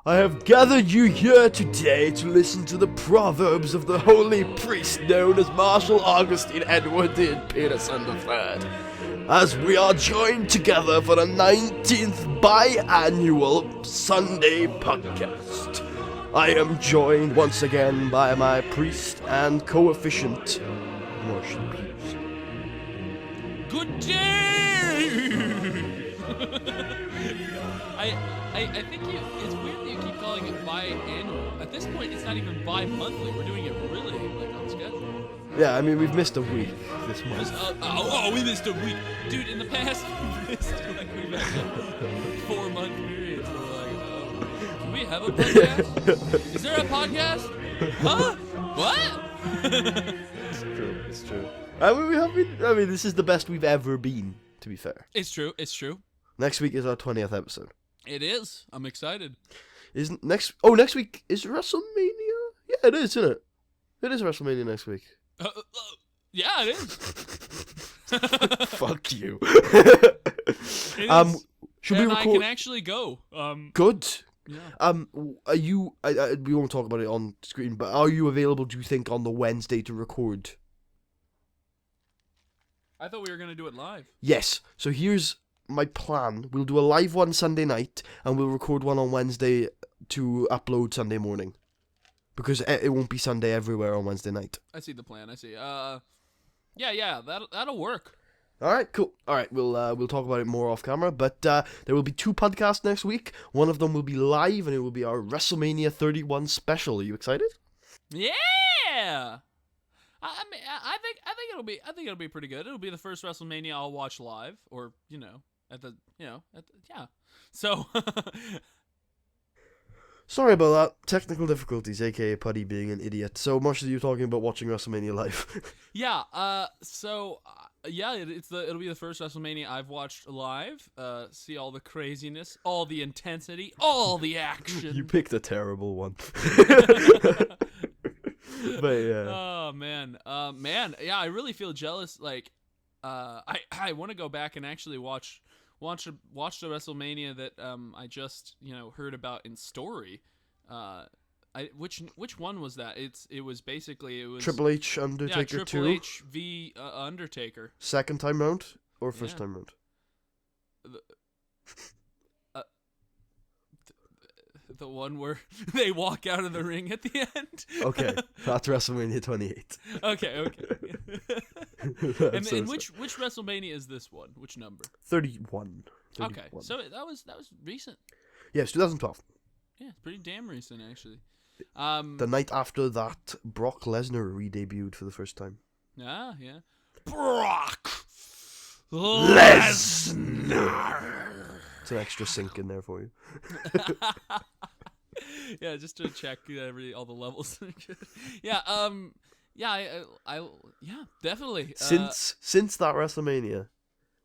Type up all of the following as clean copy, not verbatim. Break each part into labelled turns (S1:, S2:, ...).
S1: I have gathered you here today to listen to the proverbs of the holy priest known as Marshall Augustine Edwardine Peterson III, as we are joined together for the 19th biannual Sunday podcast. I am joined once again by my priest and co-efficient, Marshall Hughes.
S2: Good day! I think it's weird that you keep calling it biannual. At this point, it's not even bi-monthly. We're doing it really on schedule.
S1: Yeah, I mean, we've missed a week this month.
S2: We missed a week. Dude, in the past, we've missed 4-month periods. We're like, can we have a podcast? Is there a podcast? Huh? What?
S1: It's true. I mean, this is the best we've ever been, to be fair.
S2: It's true.
S1: Next week is our 20th episode.
S2: It is. I'm excited.
S1: Next week is WrestleMania? Yeah, it is, isn't it? It is WrestleMania next week.
S2: Yeah, it is.
S1: Fuck you.
S2: It is.
S1: Should
S2: and
S1: we record?
S2: I can actually go.
S1: Good.
S2: Yeah.
S1: Are you? We won't talk about it on screen, but are you available? Do you think on the Wednesday to record?
S2: I thought we were gonna do it live.
S1: Yes. So here's my plan. We'll do a live one Sunday night, and we'll record one on Wednesday to upload Sunday morning, because it won't be Sunday everywhere on Wednesday night.
S2: I see the plan. I see. Yeah. That'll work.
S1: All right, cool. All right, we'll talk about it more off camera, but there will be 2 podcasts next week. One of them will be live, and it will be our WrestleMania 31 special. Are you excited?
S2: Yeah. I mean, I think it'll be pretty good. It'll be the first WrestleMania I'll watch live, or yeah. So.
S1: Sorry about that. Technical difficulties, aka Puddy being an idiot. So much that you're talking about watching WrestleMania live.
S2: Yeah. It'll be the first WrestleMania I've watched live. See all the craziness, all the intensity, all the action.
S1: You picked a terrible one. But yeah.
S2: Oh man. Yeah, I really feel jealous. Like, I want to go back and actually watch the WrestleMania that I just heard about in story. Which one was that? It was
S1: Triple H Undertaker 2.
S2: Triple H v Undertaker.
S1: Second time round or first time round?
S2: The one where they walk out of the ring at the end.
S1: Okay, that's WrestleMania 28.
S2: Okay. And which WrestleMania is this one? Which number?
S1: 31.
S2: Okay, so that was recent.
S1: Yes, 2012.
S2: Yeah, it's pretty damn recent actually.
S1: The night after that, Brock Lesnar re-debuted for the first time.
S2: Yeah. Brock
S1: Lesnar. It's an extra sync in there for you.
S2: Yeah, just to check all the levels. Yeah, yeah, definitely.
S1: Since that WrestleMania,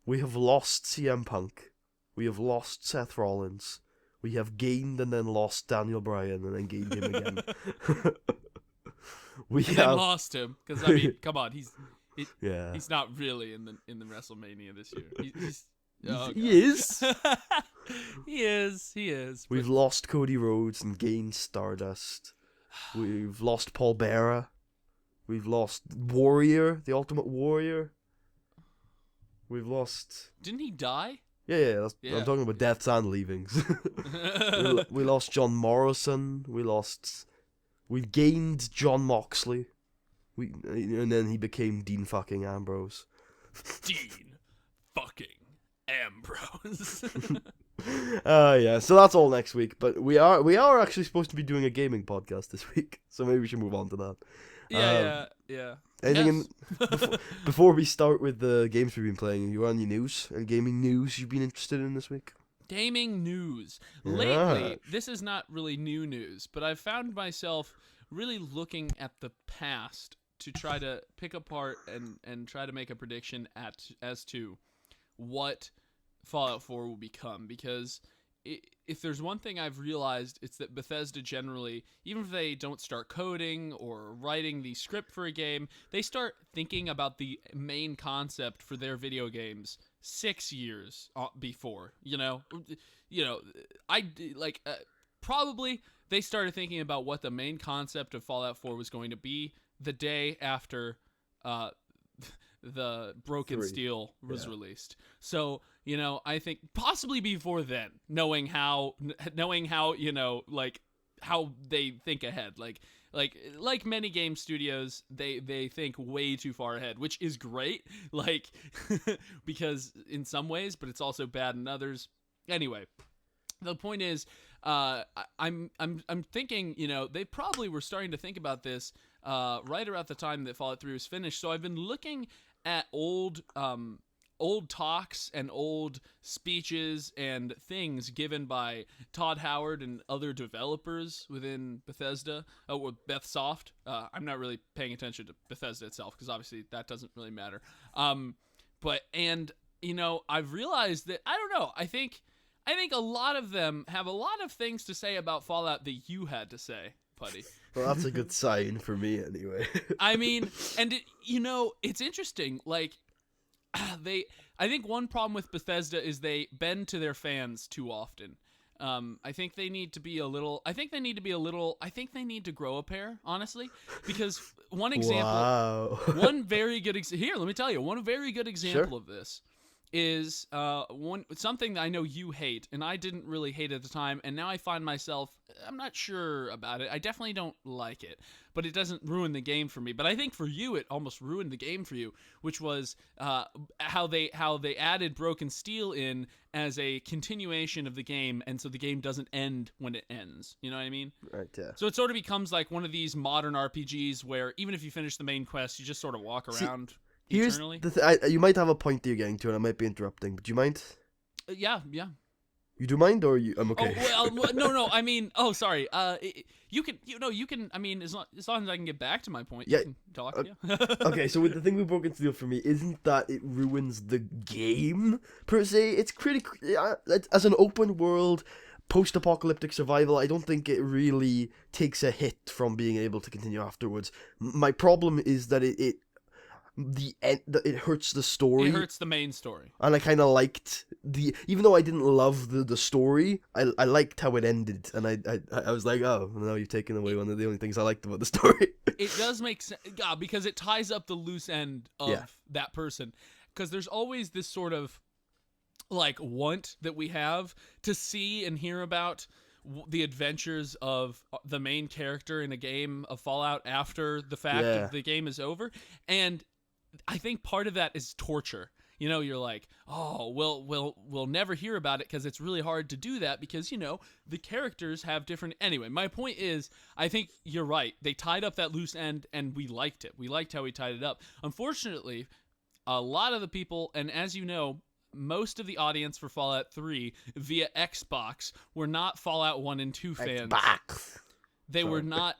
S1: we have lost CM Punk, we have lost Seth Rollins, we have gained and then lost Daniel Bryan and then gained him again.
S2: Then lost him because I mean, come on, he's not really in the WrestleMania this year. He is. He is.
S1: We've lost Cody Rhodes and gained Stardust. We've lost Paul Bearer. We've lost Warrior, the Ultimate Warrior. We've lost...
S2: Didn't he die?
S1: Yeah. I'm talking about deaths and leavings. we lost John Morrison. We gained John Moxley. And then he became Dean fucking Ambrose.
S2: Dean fucking Ambrose.
S1: Yeah, so that's all next week, but we are actually supposed to be doing a gaming podcast this week, so maybe we should move on to that.
S2: Yeah.
S1: Anything before we start with the games we've been playing? You got any news? Any gaming news you've been interested in this week?
S2: Gaming news. Lately, this is not really new news, but I've found myself really looking at the past to try to pick apart and try to make a prediction as to what Fallout 4 will become, because if there's one thing I've realized, it's that Bethesda generally, even if they don't start coding or writing the script for a game, they start thinking about the main concept for their video games 6 years before. probably they started thinking about what the main concept of Fallout 4 was going to be the day after the Broken Steel was released. So, I think possibly before then, knowing how, like how they think ahead, like many game studios, they think way too far ahead, which is great, because in some ways, but it's also bad in others. Anyway, the point is, I'm thinking, they probably were starting to think about this right around the time that Fallout 3 was finished. So I've been looking at old talks and old speeches and things given by Todd Howard and other developers within Bethesda, with Bethsoft. I'm not really paying attention to Bethesda itself because obviously that doesn't really matter. I've realized that, I don't know, I think a lot of them have a lot of things to say about Fallout that you had to say, Putty.
S1: Well, that's a good sign for me anyway.
S2: I mean, and it's interesting, I think one problem with Bethesda is they bend to their fans too often. I think they need to grow a pair, honestly, because one example, one very good example of this is something that I know you hate, and I didn't really hate at the time, and now I find myself, I'm not sure about it. I definitely don't like it, but it doesn't ruin the game for me. But I think for you, it almost ruined the game for you, which was how they added Broken Steel in as a continuation of the game, and so the game doesn't end when it ends. You know what I mean?
S1: Right, yeah.
S2: So it sort of becomes like one of these modern RPGs where even if you finish the main quest, you just sort of walk around.
S1: Here's
S2: eternally.
S1: You might have a point that you're getting to, and I might be interrupting, but do you mind?
S2: Yeah.
S1: You do mind, or I'm okay?
S2: Oh, well, no. I mean, sorry. You can. I mean, as long as I can get back to my point,
S1: yeah.
S2: You can talk.
S1: Okay, so with the thing with Broken Steel for me isn't that it ruins the game per se. It's critical as an open world post-apocalyptic survival. I don't think it really takes a hit from being able to continue afterwards. My problem is that it hurts the story.
S2: It hurts the main story.
S1: And I kind of liked even though I didn't love the story, I liked how it ended, and I was like, oh, no, you've taken away one of the only things I liked about the story.
S2: It does make sense, because it ties up the loose end of that person, because there's always this sort of want that we have to see and hear about the adventures of the main character in a game of Fallout after the fact of the game is over, and I think part of that is torture. You're like, oh, we'll never hear about it because it's really hard to do that because, the characters have different... Anyway, my point is, I think you're right. They tied up that loose end, and we liked it. We liked how we tied it up. Unfortunately, a lot of the people, and as you know, most of the audience for Fallout 3 via Xbox were not Fallout 1 and 2 fans.
S1: Xbox.
S2: They were not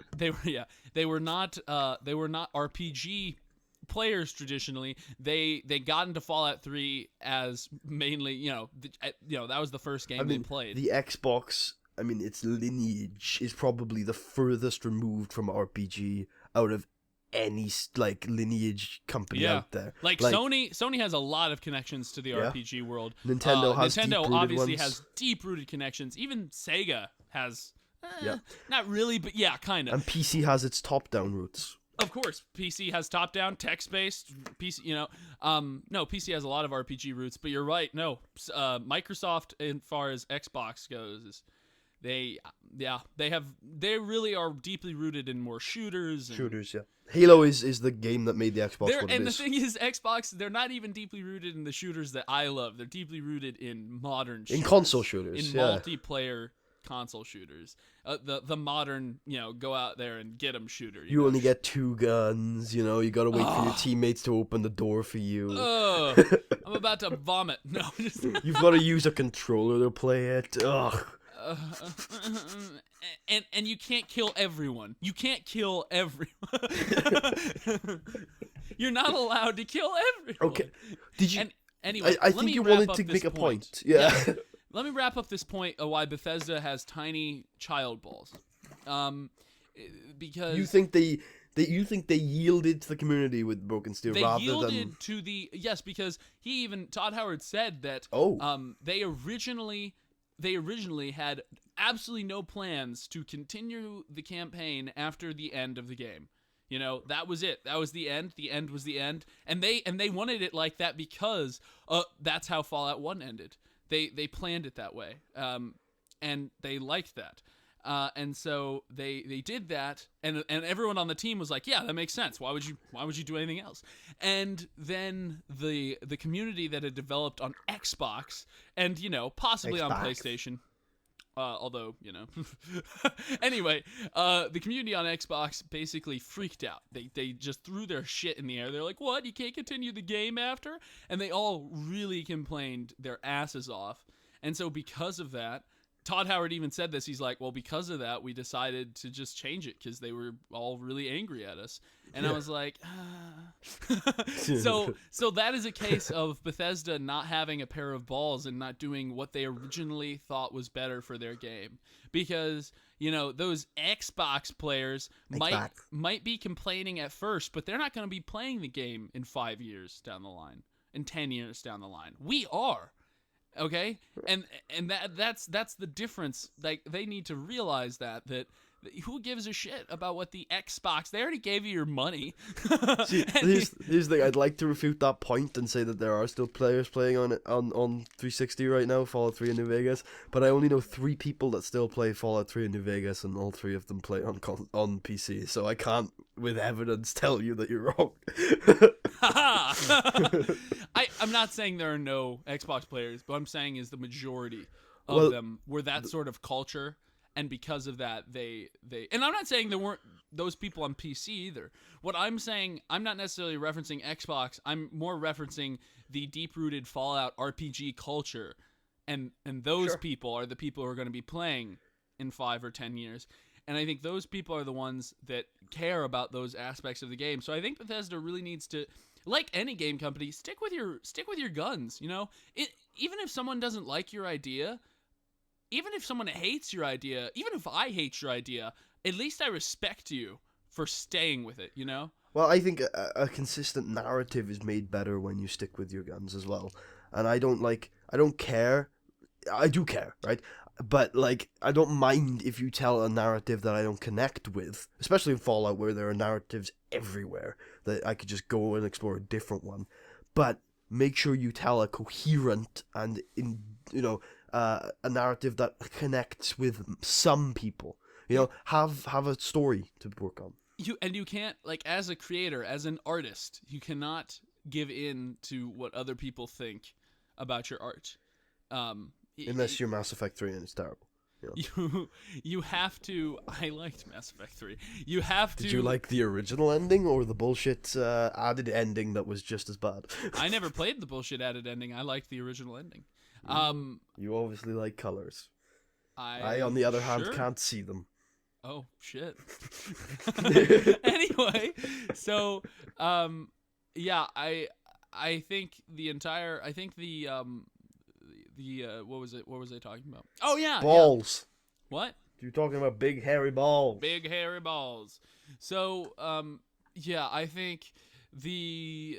S2: RPG players traditionally. They got into Fallout 3 as mainly, that was the first game they played.
S1: The Xbox, its lineage is probably the furthest removed from RPG out of any lineage company out there.
S2: Sony has a lot of connections to the RPG world.
S1: Nintendo
S2: obviously has deep-rooted connections. Even Sega has not really, but yeah, kind of.
S1: And PC has its top-down roots.
S2: Of course, PC has top-down, text-based. PC, no, PC has a lot of RPG roots. But you're right. No, Microsoft, as far as Xbox goes, they really are deeply rooted in more shooters.
S1: Shooters, yeah. Halo is the game that made the Xbox what it is.
S2: And the thing is, Xbox, they're not even deeply rooted in the shooters that I love. They're deeply rooted in modern shooters.
S1: In console shooters,
S2: in multiplayer console shooters, the modern, go out there and get them shooter.
S1: You only get 2 guns, you gotta wait for your teammates to open the door for you.
S2: I'm about to vomit. No,
S1: you've got to use a controller to play it. Ugh.
S2: And you can't kill everyone. You can't kill everyone. You're not allowed to kill everyone.
S1: Okay. Did you?
S2: Anyway,
S1: I think you wanted to make a point. Yeah.
S2: Let me wrap up this point of why Bethesda has tiny child balls. Because
S1: you think they yielded to the community with Broken Steel
S2: because Todd Howard said that they originally they originally had absolutely no plans to continue the campaign after the end of the game. You know, that was it. That was the end. The end was the end. And they wanted it like that because that's how Fallout 1 ended. They planned it that way. And they liked that. And so they did that, and everyone on the team was like, yeah, that makes sense. Why would you do anything else? And then the community that had developed on Xbox and, you know, possibly on PlayStation, although, you know, anyway, the community on Xbox basically freaked out. They just threw their shit in the air. They're like, what? You can't continue the game after? And they all really complained their asses off. And so because of that, Todd Howard even said this. He's like, well, because of that, we decided to just change it because they were all really angry at us. And I was like, So that is a case of Bethesda not having a pair of balls and not doing what they originally thought was better for their game. Because, you know, those Xbox players might be complaining at first, but they're not going to be playing the game in 5 years down the line, in 10 years down the line. We are. Okay, and that's the difference. Like, they need to realize that who gives a shit about what the Xbox? They already gave you your money.
S1: See, here's the thing. I'd like to refute that point and say that there are still players playing on 360 right now, Fallout 3 in New Vegas. But I only know 3 people that still play Fallout 3 in New Vegas, and all 3 of them play on PC. So I can't, with evidence, tell you that you're wrong.
S2: I'm not saying there are no Xbox players, but I'm saying is the majority of them were that sort of culture, and because of that, they and I'm not saying there weren't those people on PC either. What I'm saying, I'm not necessarily referencing Xbox. I'm more referencing the deep-rooted Fallout RPG culture, and those people are the people who are going to be playing in 5 or 10 years. And I think those people are the ones that care about those aspects of the game. So I think Bethesda really needs to, like any game company, stick with your guns. You know, even if someone doesn't like your idea, even if someone hates your idea, even if I hate your idea, at least I respect you for staying with it. You know.
S1: Well, I think a consistent narrative is made better when you stick with your guns as well. And I do care, right? But, like, I don't mind if you tell a narrative that I don't connect with, especially in Fallout, where there are narratives everywhere, that I could just go and explore a different one. But make sure you tell a coherent and, a narrative that connects with some people. You know, have a story to work on.
S2: You can't, like, as a creator, as an artist, you cannot give in to what other people think about your art.
S1: Unless you're Mass Effect 3 and it's terrible.
S2: You have to. I liked Mass Effect 3. You have to.
S1: Did you like the original ending or the bullshit added ending that was just as bad?
S2: I never played the bullshit added ending. I liked the original ending.
S1: You obviously like colors.
S2: I
S1: on the other hand, can't see them.
S2: Oh shit. Anyway, so yeah, I think the what was I talking about? Oh yeah,
S1: balls.
S2: Yeah. What?
S1: You're talking about big hairy balls.
S2: Big hairy balls. So yeah, I think the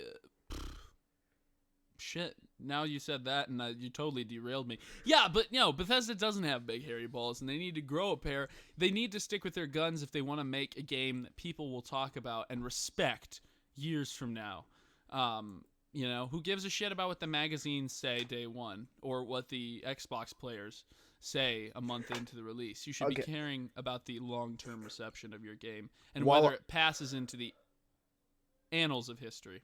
S2: shit. Now you said that, and you totally derailed me. Yeah, but Bethesda doesn't have big hairy balls, and they need to grow a pair. They need to stick with their guns if they want to make a game that people will talk about and respect years from now. Who gives a shit about what the magazines say day one or what the Xbox players say a month into the release? You should be caring about the long-term reception of your game and whether it passes into the annals of history.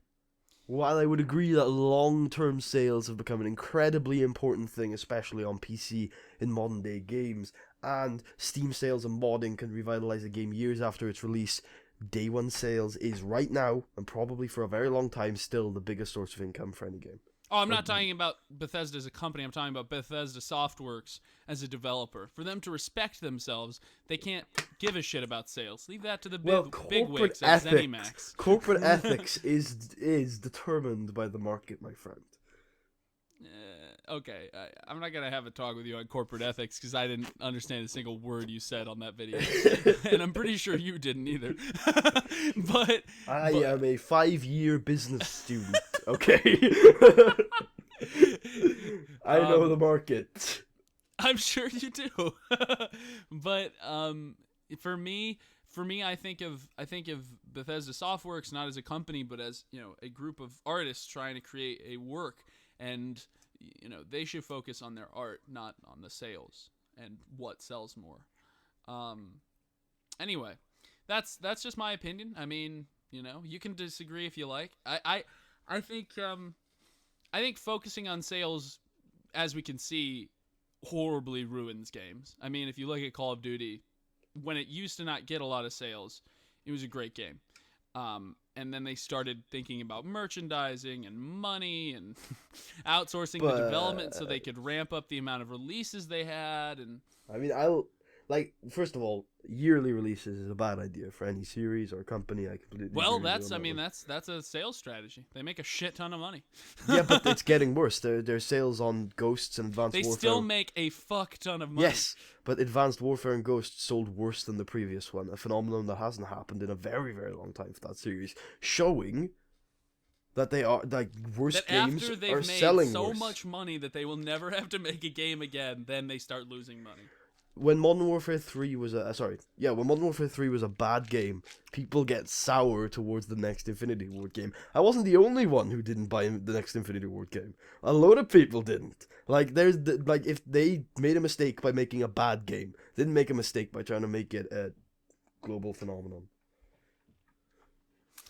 S1: While I would agree that long-term sales have become an incredibly important thing, especially on PC in modern-day games, and Steam sales and modding can revitalize a game years after its release, Day 1 sales is right now, and probably for a very long time, still the biggest source of income for any game.
S2: Oh, I'm not talking about Bethesda as a company. I'm talking about Bethesda Softworks as a developer. For them to respect themselves, they can't give a shit about sales. Leave that to the big wigs at ZeniMax.
S1: Corporate ethics is determined by the market, my friend.
S2: Okay, I'm not going to have a talk with you on corporate ethics because I didn't understand a single word you said on that video. And I'm pretty sure you didn't either. But I
S1: am a 5-year business student, okay? I know the market.
S2: I'm sure you do. But for me, I think of Bethesda Softworks not as a company, but as, you know, a group of artists trying to create a work, and, you know, they should focus on their art, not on the sales and what sells more. Anyway, that's just my opinion. I mean, you know, you can disagree if you like. I think focusing on sales, as we can see, horribly ruins games. I mean, if you look at Call of Duty, when it used to not get a lot of sales, it was a great game. And then they started thinking about merchandising and money and outsourcing the development so they could ramp up the amount of releases they had. And
S1: I mean, first of all, yearly releases is a bad idea for any series or company. I completely
S2: well,
S1: agree with you on
S2: that's a sales strategy. They make a shit ton of money.
S1: Yeah, but it's getting worse. Their sales on Ghosts and Advanced Warfare.
S2: They still make a fuck ton of money.
S1: Yes, but Advanced Warfare and Ghosts sold worse than the previous one, a phenomenon that hasn't happened in a very, very long time for that series, showing that they are, like, worse games
S2: after
S1: are
S2: they've made
S1: selling
S2: so
S1: worse.
S2: much money that they will never have to make a game again, then they start losing money.
S1: When Modern Warfare 3 was when Modern Warfare 3 was a bad game, people get sour towards the next Infinity Ward game. I wasn't the only one who didn't buy the next Infinity Ward game. A load of people didn't. Like, if they made a mistake by making a bad game, they didn't make a mistake by trying to make it a global phenomenon.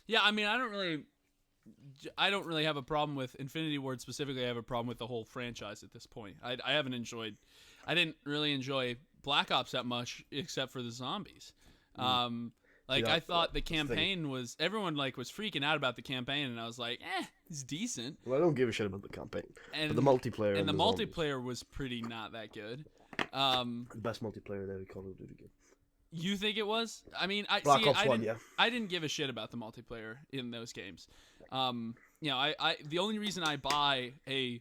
S2: Yeah, I mean, I don't really have a problem with Infinity Ward specifically. I have a problem with the whole franchise at this point. I didn't really enjoy Black Ops that much, except for the zombies. I thought the campaign was, everyone was freaking out about the campaign, and I was like, it's decent.
S1: Well, I don't give a shit about the campaign, but the multiplayer
S2: and the
S1: zombies.
S2: multiplayer was pretty not that good.
S1: The best multiplayer in every Call of Duty game.
S2: You think it was? I mean,
S1: Black Ops 1, yeah.
S2: I didn't give a shit about the multiplayer in those games. The only reason I buy a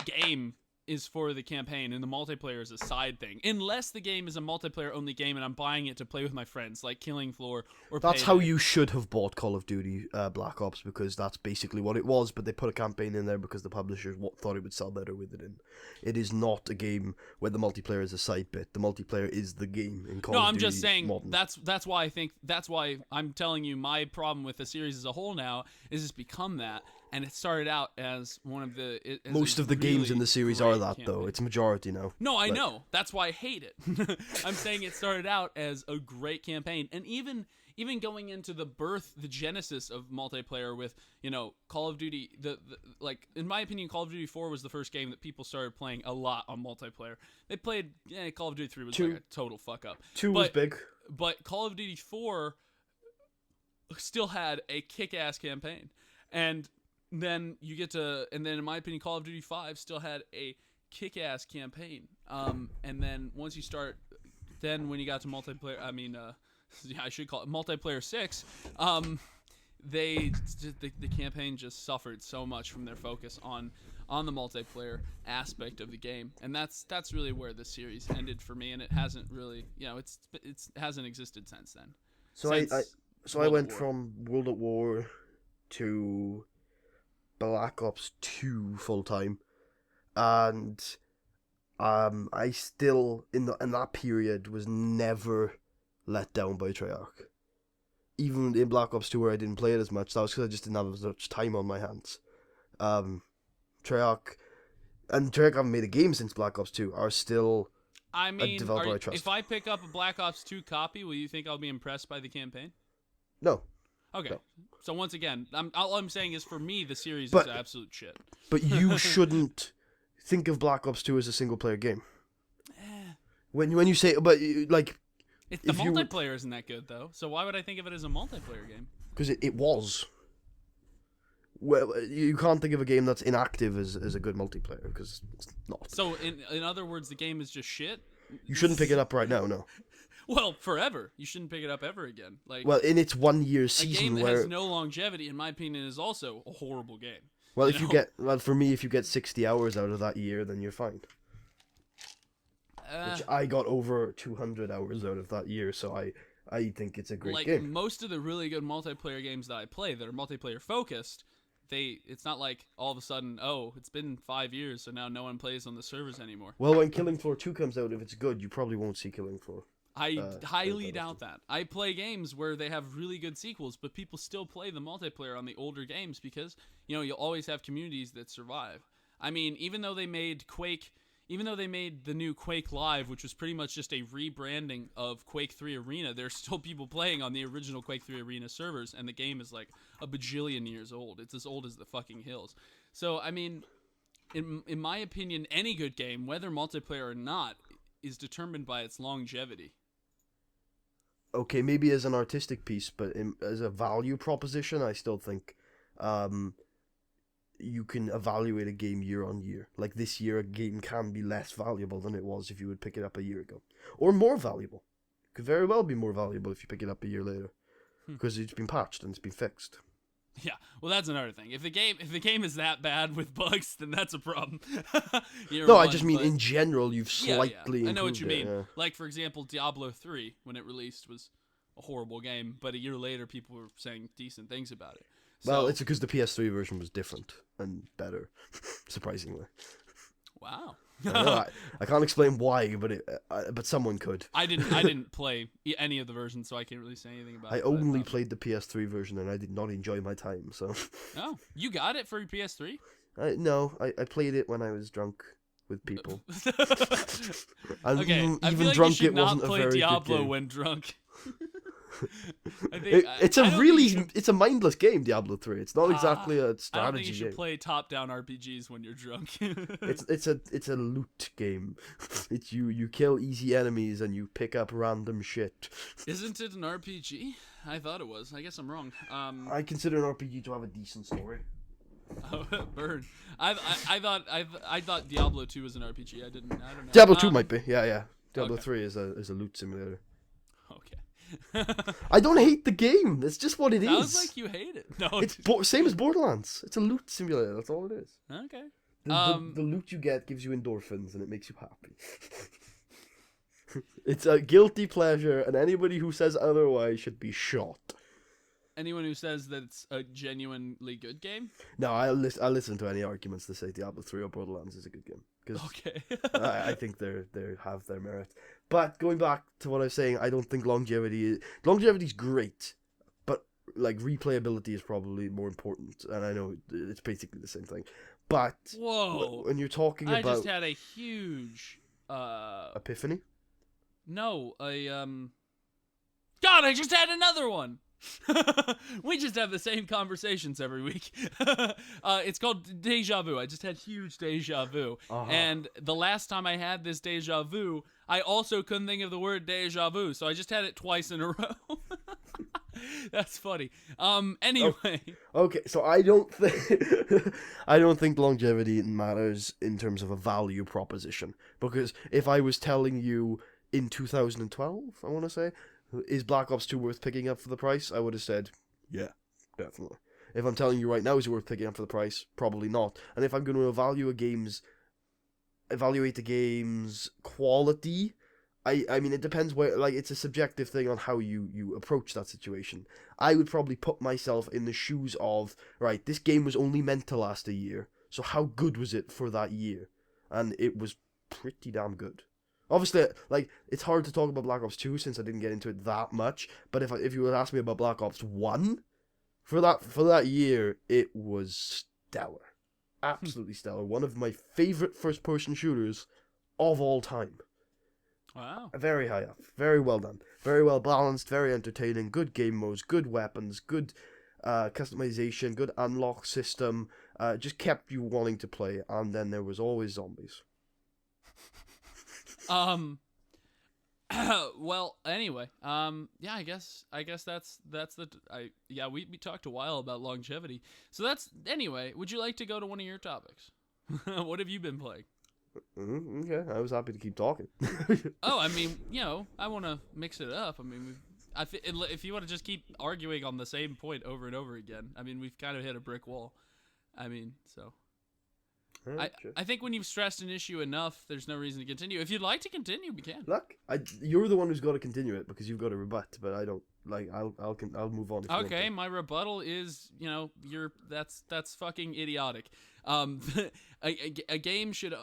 S2: game is for the campaign, and the multiplayer is a side thing. Unless the game is a multiplayer-only game and I'm buying it to play with my friends, like Killing Floor or
S1: That's
S2: Payday.
S1: how you should have bought Call of Duty Black Ops, because that's basically what it was, but they put a campaign in there because the publishers thought it would sell better with it in. It is not a game where the multiplayer is a side bit. The multiplayer is the game in Call of Duty.
S2: No, I'm just saying
S1: modern.
S2: that's why I'm telling you my problem with the series as a whole now is it's become that. And it started out as one of the...
S1: Most of the games in the series are that, though. It's a majority now.
S2: No, I know. That's why I hate it. I'm saying it started out as a great campaign. And even going into the genesis of multiplayer with, Call of Duty... in my opinion, Call of Duty 4 was the first game that people started playing a lot on multiplayer. They played... Call of Duty 3 was like a total fuck-up.
S1: 2 was big.
S2: But Call of Duty 4 still had a kick-ass campaign. And... then you get to, and then in my opinion, Call of Duty 5 still had a kick-ass campaign. And then once you start, then when you got to multiplayer, I should call it multiplayer 6. The campaign just suffered so much from their focus on the multiplayer aspect of the game, and that's really where the series ended for me. And it hasn't really, it hasn't existed since then.
S1: So I went from World at War to Black Ops 2 full time, and I still in that period was never let down by Treyarch. Even in Black Ops 2 where I didn't play it as much, that was because I just didn't have as much time on my hands. Treyarch haven't made a game since Black Ops 2, are still a developer I trust.
S2: If I pick up a Black Ops 2 copy, will you think I'll be impressed by the campaign?
S1: No.
S2: Okay.
S1: No.
S2: So once again, all I'm saying is for me, the series is absolute shit.
S1: But you shouldn't think of Black Ops 2 as a single-player game. When you say, the
S2: multiplayer isn't that good, though. So why would I think of it as a multiplayer game?
S1: Because it was. Well, you can't think of a game that's inactive as a good multiplayer, because it's not.
S2: So in other words, the game is just shit?
S1: You shouldn't pick it up right now, no.
S2: Well, forever. You shouldn't pick it up ever again.
S1: In its 1 year season,
S2: a game that has no longevity, in my opinion, is also a horrible game.
S1: Well, if you get 60 hours out of that year, then you're fine. Which I got over 200 hours out of that year, so I think it's a great game.
S2: Most of the really good multiplayer games that I play that are multiplayer focused, it's not like all of a sudden, oh, it's been 5 years, so now no one plays on the servers anymore.
S1: Well, when Killing Floor 2 comes out, if it's good, you probably won't see Killing Floor.
S2: I highly doubt that. I play games where they have really good sequels, but people still play the multiplayer on the older games because, you'll always have communities that survive. I mean, even though they made the new Quake Live, which was pretty much just a rebranding of Quake 3 Arena, there's still people playing on the original Quake 3 Arena servers, and the game is like a bajillion years old. It's as old as the fucking hills. So, I mean, in my opinion, any good game, whether multiplayer or not, is determined by its longevity.
S1: Okay, maybe as an artistic piece, but as a value proposition, I still think you can evaluate a game year on year. Like this year, a game can be less valuable than it was if you would pick it up a year ago. Or more valuable. It could very well be more valuable if you pick it up a year later. Because it's been patched and it's been fixed.
S2: Yeah, well, that's another thing. If the game is that bad with bugs, then that's a problem.
S1: I just mean in general, you've slightly
S2: yeah. I know what you mean.
S1: Yeah.
S2: Like, for example, Diablo 3, when it released, was a horrible game, but a year later, people were saying decent things about it. So,
S1: well, it's because the PS3 version was different and better, surprisingly.
S2: Wow.
S1: I can't explain why, but someone could.
S2: I didn't play any of the versions, so I can't really say anything about it.
S1: I only played the PS3 version, and I did not enjoy my time. So.
S2: Oh, you got it for your PS3?
S1: No, I played it when I was drunk with people. And
S2: okay, I
S1: even
S2: feel like
S1: drunk,
S2: you should
S1: it wasn't
S2: not play
S1: a very
S2: Diablo
S1: good game.
S2: when drunk.
S1: It's a mindless game, Diablo 3. It's not exactly a strategy
S2: I don't think you should
S1: game.
S2: play top-down RPGs when you're drunk.
S1: It's a loot game. It's you kill easy enemies and you pick up random shit.
S2: Isn't it an RPG? I thought it was. I guess I'm wrong.
S1: I consider an RPG to have a decent story.
S2: Oh, burn! I thought Diablo 2 was an RPG. I don't know.
S1: Diablo 2 might be. Yeah. Diablo
S2: okay.
S1: 3 is a loot simulator.
S2: Okay.
S1: I don't hate the game. It's just what it is.
S2: Sounds like you hate it. No,
S1: it's same as Borderlands. It's a loot simulator. That's all it is.
S2: Okay.
S1: The loot you get gives you endorphins and it makes you happy. It's a guilty pleasure, and anybody who says otherwise should be shot.
S2: Anyone who says that it's a genuinely good game?
S1: No, I'll listen to any arguments to say Diablo 3 or Borderlands is a good game.
S2: Okay.
S1: I think they have their merit. But going back to what I was saying, I don't think longevity is great, but like replayability is probably more important. And I know it's basically the same thing. But
S2: whoa,
S1: when you're talking about,
S2: I just had a huge
S1: epiphany.
S2: No, God, I just had another one. We just have the same conversations every week. It's called deja vu. I just had huge deja vu. And the last time I had this deja vu, I also couldn't think of the word deja vu, so I just had it twice in a row. That's funny. Anyway.
S1: Okay, so I don't think longevity matters in terms of a value proposition, because if I was telling you in 2012, I want to say, is Black Ops 2 worth picking up for the price? I would have said, yeah, definitely. If I'm telling you right now, is it worth picking up for the price? Probably not. And if I'm going to evaluate the game's quality, I mean, it depends where, like, it's a subjective thing on how you approach that situation. I would probably put myself in the shoes of, right, this game was only meant to last a year, so how good was it for that year? And it was pretty damn good. Obviously, like, it's hard to talk about Black Ops 2 since I didn't get into it that much, but if you would ask me about Black Ops 1, for that year, it was stellar. Absolutely stellar. One of my favorite first-person shooters of all time.
S2: Wow.
S1: Very high up. Very well done. Very well balanced, very entertaining, good game modes, good weapons, good customization, good unlock system, just kept you wanting to play, and then there was always zombies.
S2: Well, anyway, yeah, I guess that's we talked a while about longevity. So anyway, would you like to go to one of your topics? What have you been playing?
S1: Okay, I was happy to keep talking.
S2: Oh, I mean, I want to mix it up. I mean, if you want to just keep arguing on the same point over and over again, I mean, we've kind of hit a brick wall. I mean, so. I think when you've stressed an issue enough, there's no reason to continue. If you'd like to continue, we can.
S1: Look, you're the one who's got to continue it because you've got a rebut, but I don't. I'll move on. If you want
S2: Okay,
S1: to.
S2: my rebuttal is, that's fucking idiotic. A game should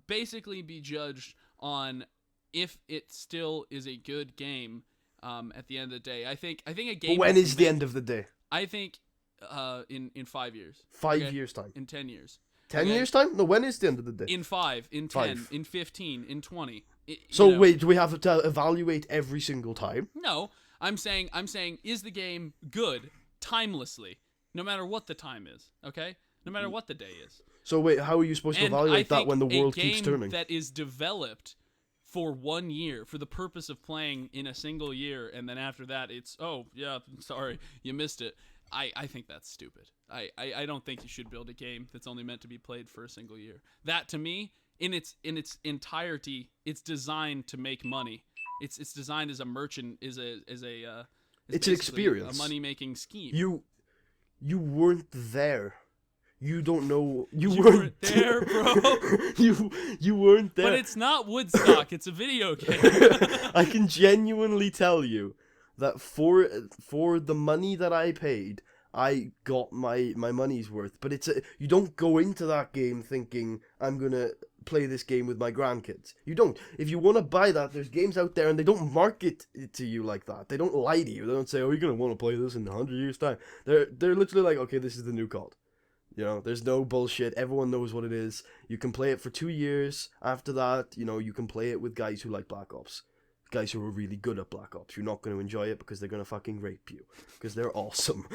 S2: basically be judged on if it still is a good game. At the end of the day, I think a game.
S1: But when is the end of the day?
S2: I think, in 5 years.
S1: 5 years time.
S2: In 10 years.
S1: 10 years time? No, when is the end of the day?
S2: In 5, in 10, in 15, in 20.
S1: So wait, do we have to evaluate every single time?
S2: No, I'm saying, is the game good timelessly, no matter what the time is? Okay, no matter what the day is.
S1: So wait, how are you supposed to evaluate that when the world keeps turning?
S2: A game that is developed for 1 year for the purpose of playing in a single year, and then after that it's, oh yeah, sorry, you missed it. I think that's stupid. I don't think you should build a game that's only meant to be played for a single year. That, to me, in its entirety, it's designed to make money. It's designed as a merchant, it's an
S1: experience,
S2: a money making scheme.
S1: You weren't there. You don't know. You
S2: weren't there, bro.
S1: you weren't there.
S2: But it's not Woodstock. It's a video game.
S1: I can genuinely tell you that for the money that I paid, I got my money's worth. But you don't go into that game thinking I'm gonna play this game with my grandkids. You don't. If you want to buy that, there's games out there and they don't market it to you like that. They don't lie to you. They don't say, "Oh, you're gonna want to play this in 100 years' time." They're literally like, "Okay, this is the new COD." You know, there's no bullshit. Everyone knows what it is. You can play it for 2 years. After that, you can play it with guys who like Black Ops. Guys who are really good at Black Ops. You're not going to enjoy it because they're going to fucking rape you. Because they're awesome.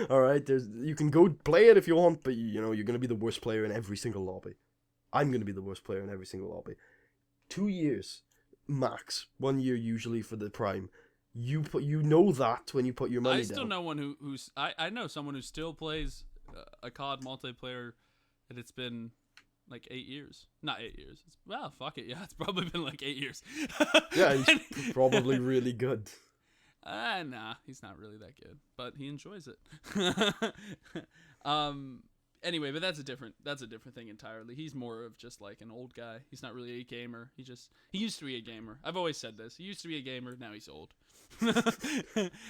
S1: Alright? You can go play it if you want, but you're going to be the worst player in every single lobby. I'm going to be the worst player in every single lobby. 2 years. Max. 1 year usually for the prime. You know that when you put your money down.
S2: I still know one I know someone who still plays a COD multiplayer, and it's been like 8 years. Not 8 years. Fuck it. Yeah, it's probably been like 8 years.
S1: Yeah, he's probably really good.
S2: Nah, he's not really that good, but he enjoys it. Anyway, but that's a different thing entirely. He's more of just like an old guy. He's not really a gamer. He used to be a gamer. I've always said this. He used to be a gamer. Now he's old.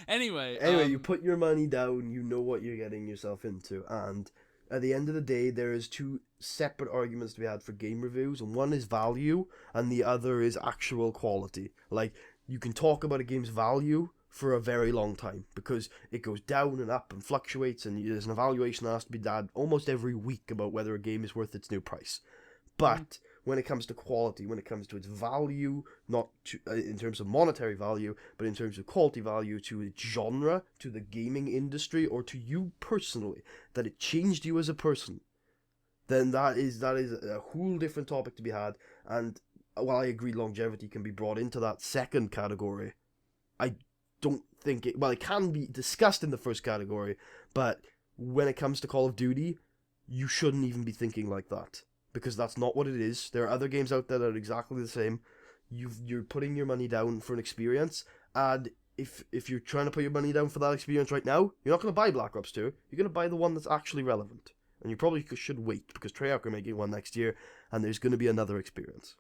S2: Anyway,
S1: you put your money down. You know what you're getting yourself into, and at the end of the day, there is two separate arguments to be had for game reviews, and one is value, and the other is actual quality. Like, you can talk about a game's value for a very long time, because it goes down and up and fluctuates, and there's an evaluation that has to be done almost every week about whether a game is worth its new price. But when it comes to quality, when it comes to its value, not in terms of monetary value, but in terms of quality value to its genre, to the gaming industry, or to you personally, that it changed you as a person, then that is a whole different topic to be had. And while I agree longevity can be brought into that second category, I don't think it can be discussed in the first category, but when it comes to Call of Duty, you shouldn't even be thinking like that. Because that's not what it is. There are other games out there that are exactly the same. You're putting your money down for an experience, and if you're trying to put your money down for that experience right now, you're not going to buy Black Ops 2. You're going to buy the one that's actually relevant. And you probably should wait, because Treyarch are making one next year, and there's going to be another experience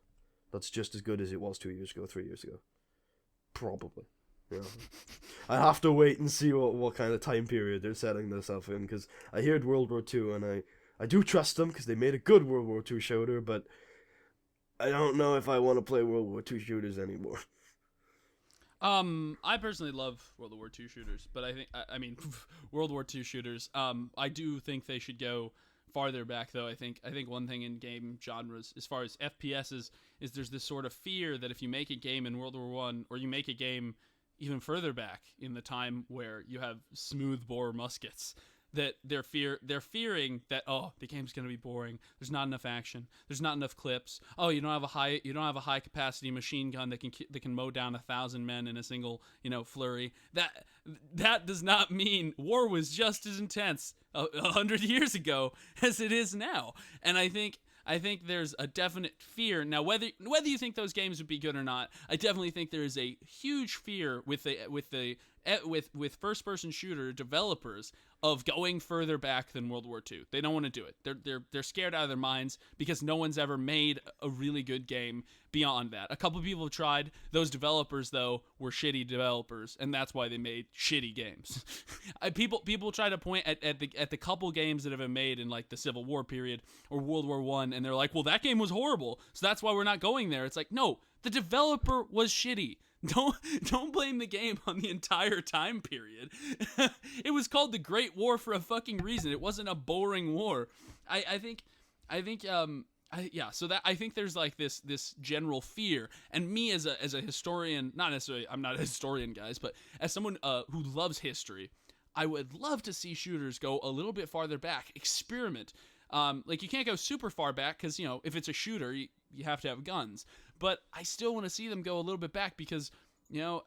S1: that's just as good as it was 2 years ago, 3 years ago. Probably. Yeah. I have to wait and see what kind of time period they're setting themselves in, because I heard World War II, and I do trust them because they made a good World War II shooter, but I don't know if I want to play World War II shooters anymore.
S2: I personally love World War II shooters, but I mean World War II shooters. I do think they should go farther back, though. I think one thing in game genres, as far as FPS is there's this sort of fear that if you make a game in World War I, or you make a game even further back in the time where you have smoothbore muskets, that they're fearing that, oh, the game's gonna be boring. There's not enough action. There's not enough clips. Oh, you don't have a high capacity machine gun that can mow down 1,000 men in a single flurry. That does not mean war was just as intense 100 years ago as it is now. And I think there's a definite fear. Now, whether you think those games would be good or not, I definitely think there is a huge fear with the with first-person shooter developers of going further back than World War II. They don't want to do it. They're scared out of their minds because no one's ever made a really good game beyond that. A couple people have tried. Those developers, though, were shitty developers, and that's why they made shitty games. People try to point at the couple games that have been made in like the Civil War period or World War I, and they're like, well, that game was horrible, so that's why we're not going there. It's like, no, the developer was shitty. Don't blame the game on the entire time period. It was called the Great War for a fucking reason. It wasn't a boring war. I think there's like this general fear, and me as a historian, not necessarily, I'm not a historian, guys, but as someone who loves history, I would love to see shooters go a little bit farther back, experiment. Like you can't go super far back because, you know, if it's a shooter, you have to have guns. But I still want to see them go a little bit back because, you know,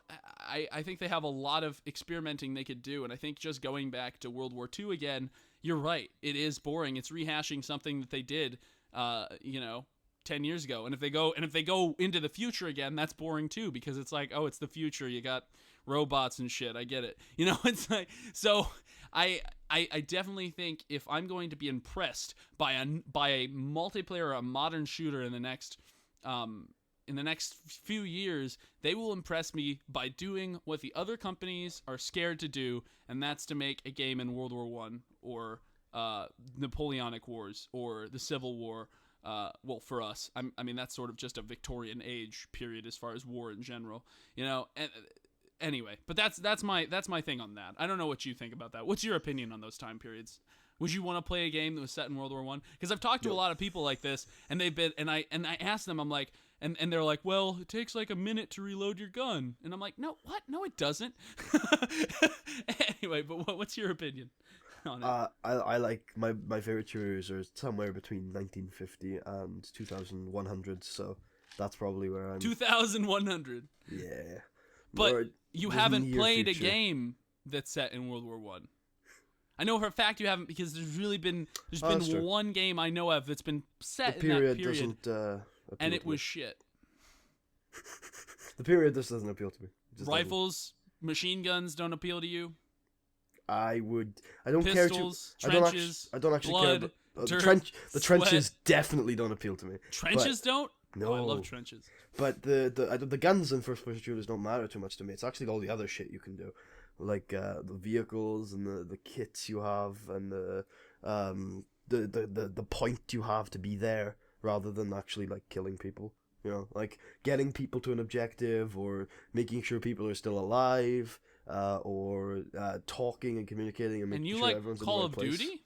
S2: I think they have a lot of experimenting they could do. And I think just going back to World War II again, you're right. It is boring. It's rehashing something that they did, 10 years ago. And if they go into the future again, that's boring too, because it's like, oh, it's the future. You got robots and shit. I get it. You know, it's like, so I definitely think if I'm going to be impressed by a multiplayer or a modern shooter in the next few years, they will impress me by doing what the other companies are scared to do, and that's to make a game in World War I or Napoleonic Wars or the Civil War. Well, for us, I mean that's sort of just a Victorian age period as far as war in general, you know. And anyway, but that's my thing on that. I don't know what you think about that. What's your opinion on those time periods? Would you want to play a game that was set in World War I? Because I've talked to a lot of people like this, and they've been, and I asked them, I'm like, and they're like, well, it takes like a minute to reload your gun, and I'm like, no, what? No, it doesn't. Anyway, but what's your opinion on it?
S3: I like my favorite shooters are somewhere between 1950 and 2100, so that's probably where I'm.
S2: 2100.
S3: Yeah.
S2: But
S3: More
S2: you
S3: the
S2: haven't
S3: near
S2: played
S3: future.
S2: a game that's set in World War I. I know for a fact you haven't, because there's been
S3: that's true.
S2: one game I know of that's been set
S3: The
S2: in that
S3: period
S2: period,
S3: doesn't appeal
S2: and it
S3: to
S2: was
S3: me.
S2: shit.
S3: The period just doesn't appeal to me. It just
S2: Rifles, machine guns don't appeal to you.
S3: I don't
S2: Pistols,
S3: care to.
S2: trenches,
S3: I don't actually
S2: blood,
S3: care. About,
S2: dirt,
S3: the trenches definitely don't appeal to me.
S2: Trenches don't?
S3: No,
S2: Oh, I love trenches.
S3: But the guns in first-person shooters don't matter too much to me. It's actually all the other shit you can do, like the vehicles and the kits you have and the point you have to be there, rather than actually like killing people. You know, like getting people to an objective or making sure people are still alive, or talking and communicating and making
S2: And you
S3: sure
S2: like
S3: everyone's
S2: Call
S3: in the
S2: of
S3: right place.
S2: Duty?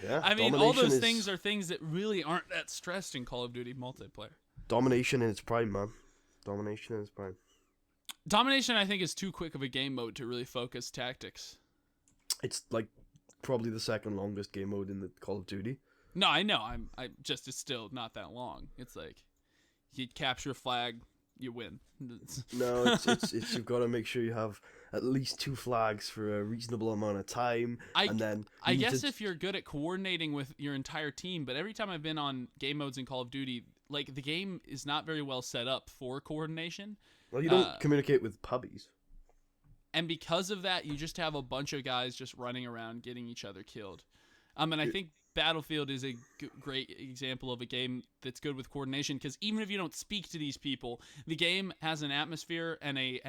S3: Yeah,
S2: I mean, all those
S3: domination
S2: things are things that really aren't that stressed in Call of Duty multiplayer.
S3: Domination in its prime, man. Domination in its prime.
S2: Domination, I think, is too quick of a game mode to really focus tactics.
S3: It's like probably the second longest game mode in the Call of Duty.
S2: No, I know. It's still not that long. It's like you capture a flag, you win.
S3: No, it's you've got to make sure you have at least 2 flags for a reasonable amount of time, and then
S2: I guess if you're good at coordinating with your entire team, but every time I've been on game modes in Call of Duty, like the game is not very well set up for coordination.
S3: well, you don't communicate with puppies.
S2: And because of that, you just have a bunch of guys just running around getting each other killed. And I think Battlefield is a great example of a game that's good with coordination, because even if you don't speak to these people, the game has an atmosphere and a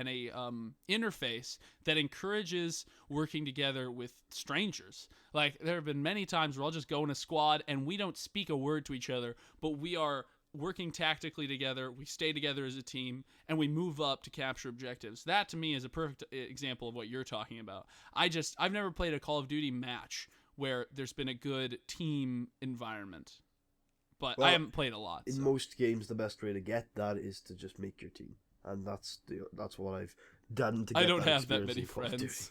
S2: interface that encourages working together with strangers. Like, there have been many times where I'll just go in a squad and we don't speak a word to each other, but we are working tactically together, we stay together as a team, and we move up to capture objectives. That, to me, is a perfect example of what you're talking about. I've never played a Call of Duty match where there's been a good team environment. But I haven't played a lot.
S3: In most games, the best way to get that is to just make your team. And that's what I've done to get
S2: I don't
S3: that
S2: have that
S3: experience
S2: many
S3: in Call of Duty.
S2: friends.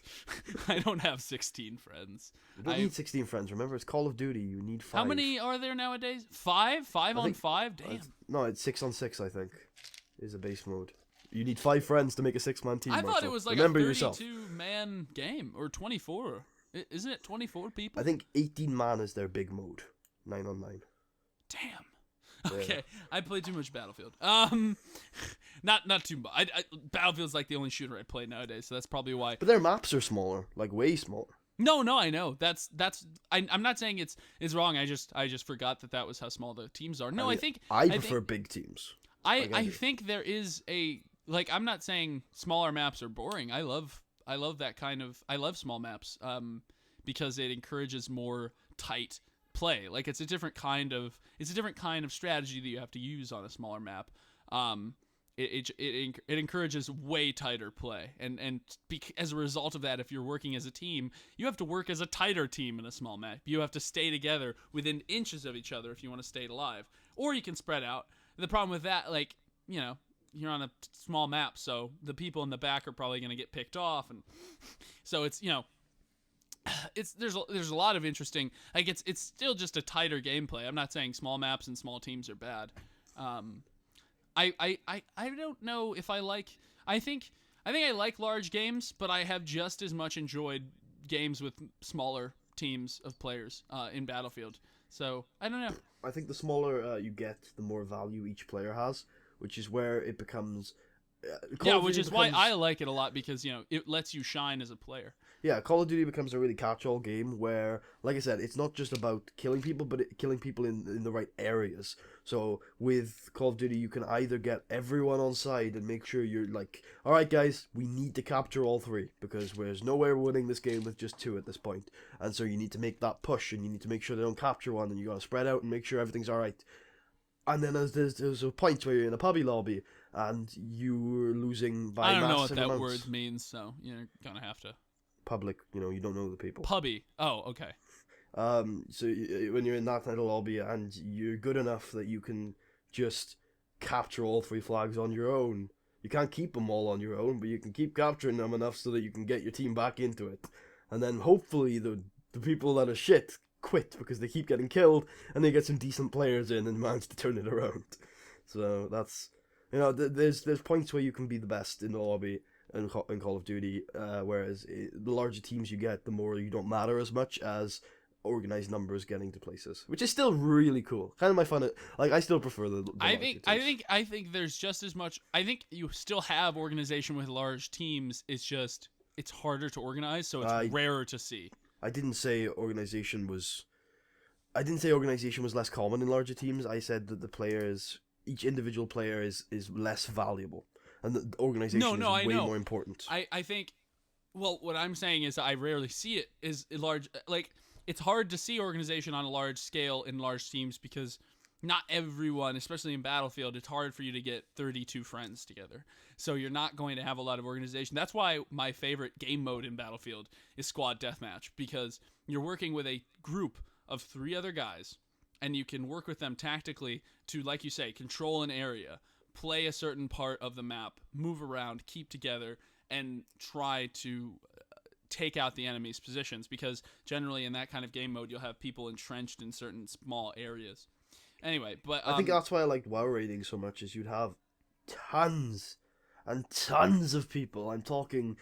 S2: I don't have 16 friends.
S3: You don't need 16 friends. Remember, it's Call of Duty. You need 5.
S2: How many are there nowadays? 5? 5 on 5? Damn.
S3: No, it's 6 on 6, I think, is a base mode. You need 5 friends to make a 6-man team.
S2: I thought
S3: Marshall.
S2: it was like
S3: Remember
S2: a
S3: yourself.
S2: 32-man game, or 24. Isn't it 24 people?
S3: I think 18 man is their big mode. 9 on 9.
S2: Damn. Okay, I play too much Battlefield. Not too much. Battlefield's like the only shooter I play nowadays, so that's probably why.
S3: But their maps are smaller, like way smaller.
S2: No, I know. I'm not saying it's wrong. I just forgot that was how small the teams are. No,
S3: I prefer big teams.
S2: I think there is I'm not saying smaller maps are boring. I love that kind of. I love small maps. Because it encourages more tight play. Like it's a different kind of strategy that you have to use on a smaller map. It encourages way tighter play, and as a result of that, if you're working as a team, you have to work as a tighter team in a small map. You have to stay together within inches of each other if you want to stay alive, or you can spread out. The problem with that, you're on a small map, so the people in the back are probably going to get picked off, and so it's there's a lot of interesting. It's still just a tighter gameplay. I'm not saying small maps and small teams are bad. I don't know if I like. I think I like large games, but I have just as much enjoyed games with smaller teams of players in Battlefield. So I don't know.
S3: I think the smaller you get, the more value each player has, which is where it becomes.
S2: Which is why I like it a lot, because it lets you shine as a player.
S3: Yeah, Call of Duty becomes a really catch-all game where, like I said, it's not just about killing people, but killing people in the right areas. So with Call of Duty, you can either get everyone on side and make sure you're like, all right, guys, we need to capture all three, because there's no way we're winning this game with just two at this point. And so you need to make that push, and you need to make sure they don't capture one, and you got to spread out and make sure everything's all right. And then there's a point where you're in a pubby lobby and you're losing by massive amounts.
S2: I don't know what that word means, so you're gonna have to.
S3: Public, you don't know the people.
S2: Pubby. Oh, okay.
S3: So when you're in that little lobby and you're good enough that you can just capture all three flags on your own. You can't keep them all on your own, but you can keep capturing them enough so that you can get your team back into it. And then hopefully the people that are shit quit because they keep getting killed, and they get some decent players in and manage to turn it around. So that's, there's points where you can be the best in the lobby in Call of Duty, whereas the larger teams you get, the more you don't matter as much as organized numbers getting to places, which is still really cool. Kind of my fun. I still prefer the
S2: I think there's just as much. I think you still have organization with large teams. It's harder to organize, so it's rarer to see.
S3: I didn't say organization was less common in larger teams. I said that each individual player is less valuable, and the organization is way more important.
S2: I think, well, what I'm saying is I rarely see it is large. It's hard to see organization on a large scale in large teams because not everyone, especially in Battlefield, it's hard for you to get 32 friends together. So you're not going to have a lot of organization. That's why my favorite game mode in Battlefield is Squad Deathmatch, because you're working with a group of 3 other guys, and you can work with them tactically to, like you say, control an area, play a certain part of the map, move around, keep together, and try to take out the enemy's positions, because generally in that kind of game mode you'll have people entrenched in certain small areas. Anyway, but
S3: I think that's why I liked WoW raiding so much, is you'd have tons and tons of people. I'm talking,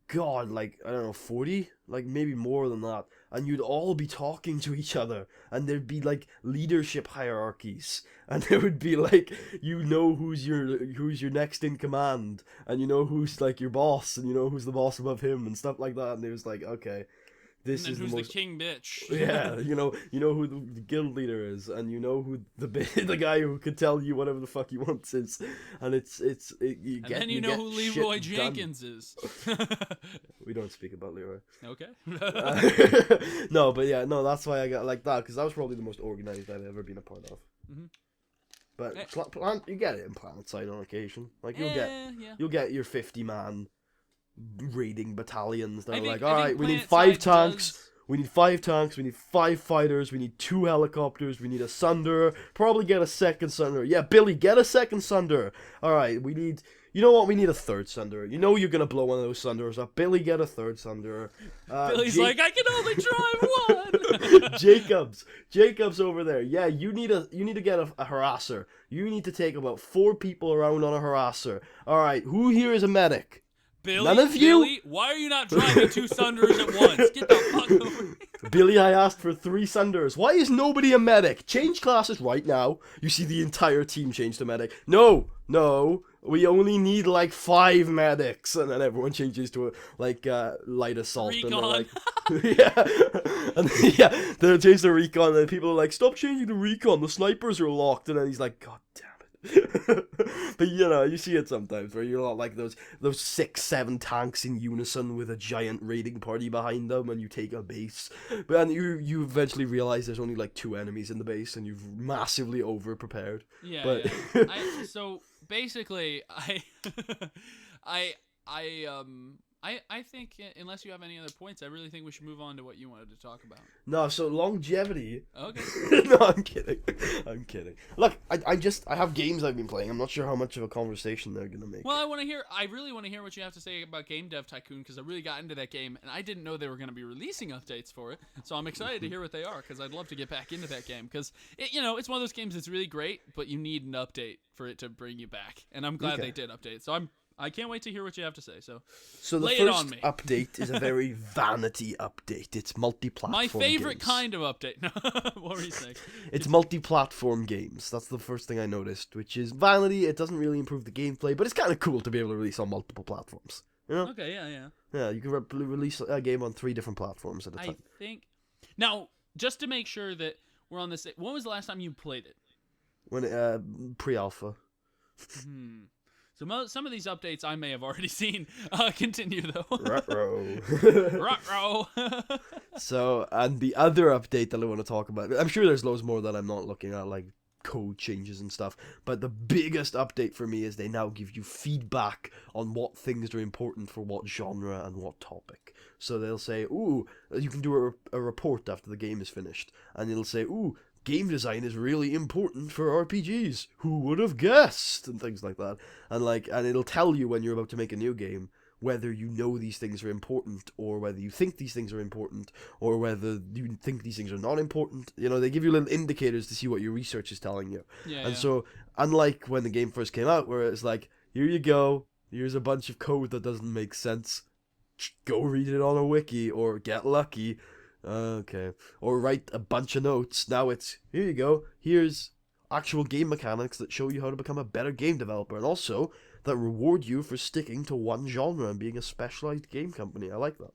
S3: God, I don't know, 40? Maybe more than that. And you'd all be talking to each other, and there'd be leadership hierarchies, and there would be who's your next in command, and who's your boss, and who's the boss above him, and stuff like that. And it was okay, this is
S2: who's
S3: the most...
S2: king bitch.
S3: Yeah, you know who the guild leader is, and who the guy who could tell you whatever the fuck he wants is, and then
S2: you know who Leroy Jenkins is.
S3: We don't speak about Leroy.
S2: Okay.
S3: No, but yeah, no, that's why I got like that, because that was probably the most organized I've ever been a part of. Mm-hmm. But you get it in PlanetSide on occasion. You'll get your 50-man raiding battalions that are all right, we need 5 tanks. We need 5 tanks, we need 5 fighters, we need 2 helicopters, we need a Sunderer, probably get a second Sunderer. Yeah, Billy, get a second Sunderer. Alright, we need a third Sunderer. You're gonna blow one of those Sunderers up. Billy, get a third Sunderer.
S2: Billy's I can only drive one!
S3: Jacob's over there. Yeah, you need to get a harasser. You need to take about 4 people around on a harasser. Alright, who here is a medic?
S2: Billy,
S3: none of you?
S2: Billy, why are you not driving 2 Sunderers at once? Get the fuck over here.
S3: Billy, I asked for 3 senders. Why is nobody a medic? Change classes right now. You see the entire team change to medic. No, we only need like 5 medics, and then everyone changes to light assault.
S2: Recon.
S3: And they're like, they change to recon, and people are like, stop changing to recon. The snipers are locked, and then he's like, God damn it. But you see it sometimes where you're not like those 6-7 tanks in unison with a giant raiding party behind them, and you take a base, but then you eventually realize there's only like 2 enemies in the base, and you've massively over prepared.
S2: Yeah.
S3: But
S2: So basically, I think unless you have any other points, I really think we should move on to what you wanted to talk about.
S3: No, so longevity.
S2: Okay.
S3: No, I'm kidding. Look, I have games I've been playing. I'm not sure how much of a conversation they're gonna make.
S2: Well, I really want to hear what you have to say about Game Dev Tycoon, because I really got into that game, and I didn't know they were going to be releasing updates for it. So I'm excited to hear what they are, because I'd love to get back into that game, because it's one of those games that's really great, but you need an update for it to bring you back, and I'm glad they did update. So I can't wait to hear what you have to say. So
S3: the
S2: lay it on
S3: first
S2: me.
S3: update is a very vanity update. It's multi-platform.
S2: My favorite
S3: games.
S2: kind of update. What were you saying?
S3: It's multi-platform games. That's the first thing I noticed, which is vanity. It doesn't really improve the gameplay, but it's kind of cool to be able to release on multiple platforms.
S2: Okay, yeah.
S3: Yeah, you can release a game on 3 different platforms at a time.
S2: I think. Now, just to make sure that we're on this, when was the last time you played it?
S3: When pre-alpha.
S2: So some of these updates I may have already seen. Continue though. Ruh-roh.
S3: So, and the other update that I want to talk about, I'm sure there's loads more that I'm not looking at, like code changes and stuff, but the biggest update for me is they now give you feedback on what things are important for what genre and what topic. So they'll say, ooh, you can do a report after the game is finished, and it'll say, ooh, game design is really important for RPGs. Who would have guessed? And things like that. And it'll tell you when you're about to make a new game whether you know these things are important, or whether you think these things are important, or whether you think these things are not important. They give you little indicators to see what your research is telling you. So, unlike when the game first came out, where it's like, here you go, here's a bunch of code that doesn't make sense, go read it on a wiki, or get lucky. Okay. Or write a bunch of notes. Now it's, here you go, here's actual game mechanics that show you how to become a better game developer, and also that reward you for sticking to one genre and being a specialized game company. I like that.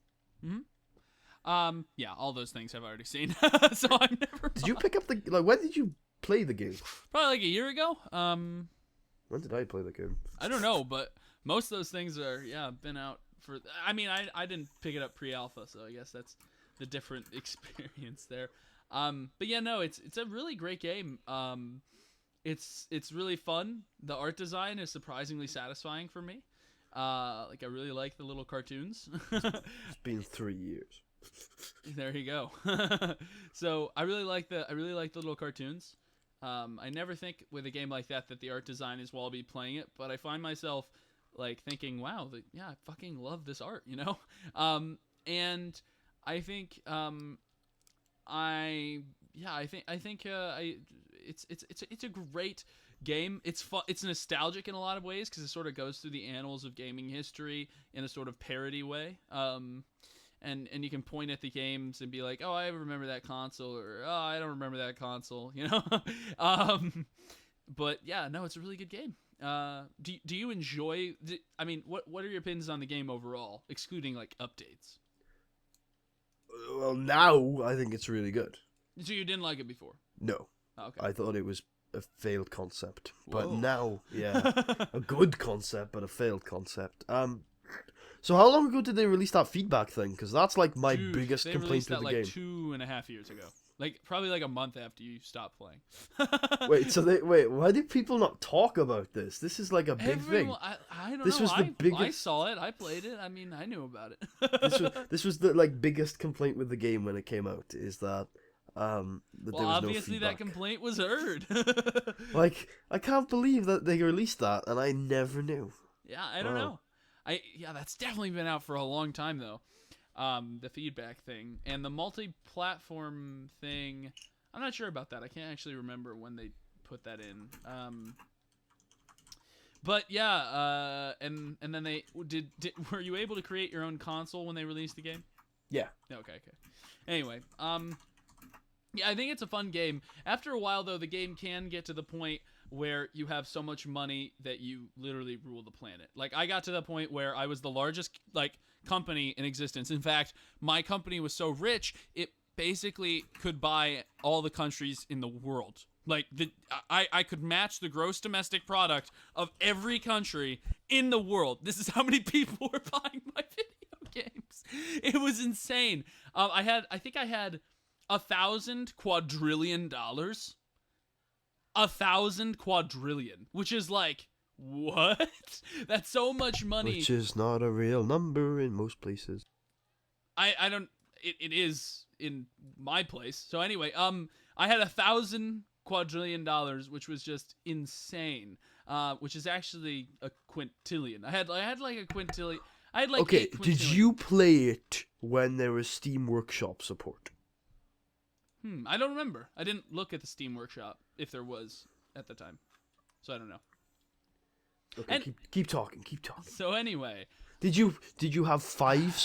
S2: Yeah, all those things I've already seen. So I'm never.
S3: Did you pick up when did you play the game?
S2: Probably like a year ago.
S3: When did I play the game?
S2: I don't know, but most of those things are been out for. I mean, I didn't pick it up pre-alpha, so I guess that's the different experience there. But yeah, no, it's a really great game. It's really fun. The art design is surprisingly satisfying for me. I really like the little cartoons.
S3: It's been 3 years.
S2: There you go. So I really like the little cartoons. I never think with a game like that the art design is while I'll be playing it, but I find myself thinking, wow, I fucking love this art, and I think it's a great game. It's fun. It's nostalgic in a lot of ways because it sort of goes through the annals of gaming history in a sort of parody way. And you can point at the games and be like, oh, I remember that console, or oh, I don't remember that console, But yeah, no, it's a really good game. Do you enjoy? What are your opinions on the game overall, excluding updates?
S3: Well, now I think it's really good.
S2: So you didn't like it before?
S3: No.
S2: Oh, okay.
S3: I thought it was a failed concept.
S2: Whoa.
S3: But now, yeah, a good concept, but a failed concept. So how long ago did they release that feedback thing? Because that's my biggest complaint with the game.
S2: They released that 2.5 years ago. Probably a month after you stopped playing.
S3: Why do people not talk about this? This is a big thing.
S2: I don't know.
S3: This was the biggest.
S2: I saw it. I played it. I knew about it.
S3: this was the biggest complaint with the game when it came out, is that there was
S2: obviously
S3: no feedback.
S2: that complaint was heard.
S3: I can't believe that they released that and I never knew.
S2: Yeah, I don't know. That's definitely been out for a long time though. The feedback thing and the multi-platform thing, I'm not sure about that. I can't actually remember when they put that in. But yeah, and then they did. Were you able to create your own console when they released the game?
S3: Yeah.
S2: Okay. Anyway, yeah, I think it's a fun game. After a while, though, the game can get to the point where you have so much money that you literally rule the planet. Like, I got to the point where I was the largest, like, company in existence. In fact, my company was so rich, it basically could buy all the countries in the world. Like, I could match the gross domestic product of every country in the world. This is how many people were buying my video games. It was insane. I think I had $1,000 quadrillion. 1,000 quadrillion, which is like, what? That's so much money.
S3: Which is not a real number in most places.
S2: I don't. It is in my place. So anyway, I had $1,000 quadrillion, which was just insane. Which is actually a quintillion. I had like a quintillion. I had like
S3: Okay,
S2: 8
S3: did
S2: quintillion.
S3: you play it when there was Steam Workshop support?
S2: I don't remember. I didn't look at the Steam Workshop if there was at the time, so I don't know.
S3: Okay,
S2: And-
S3: keep talking.
S2: So anyway,
S3: Did you have 5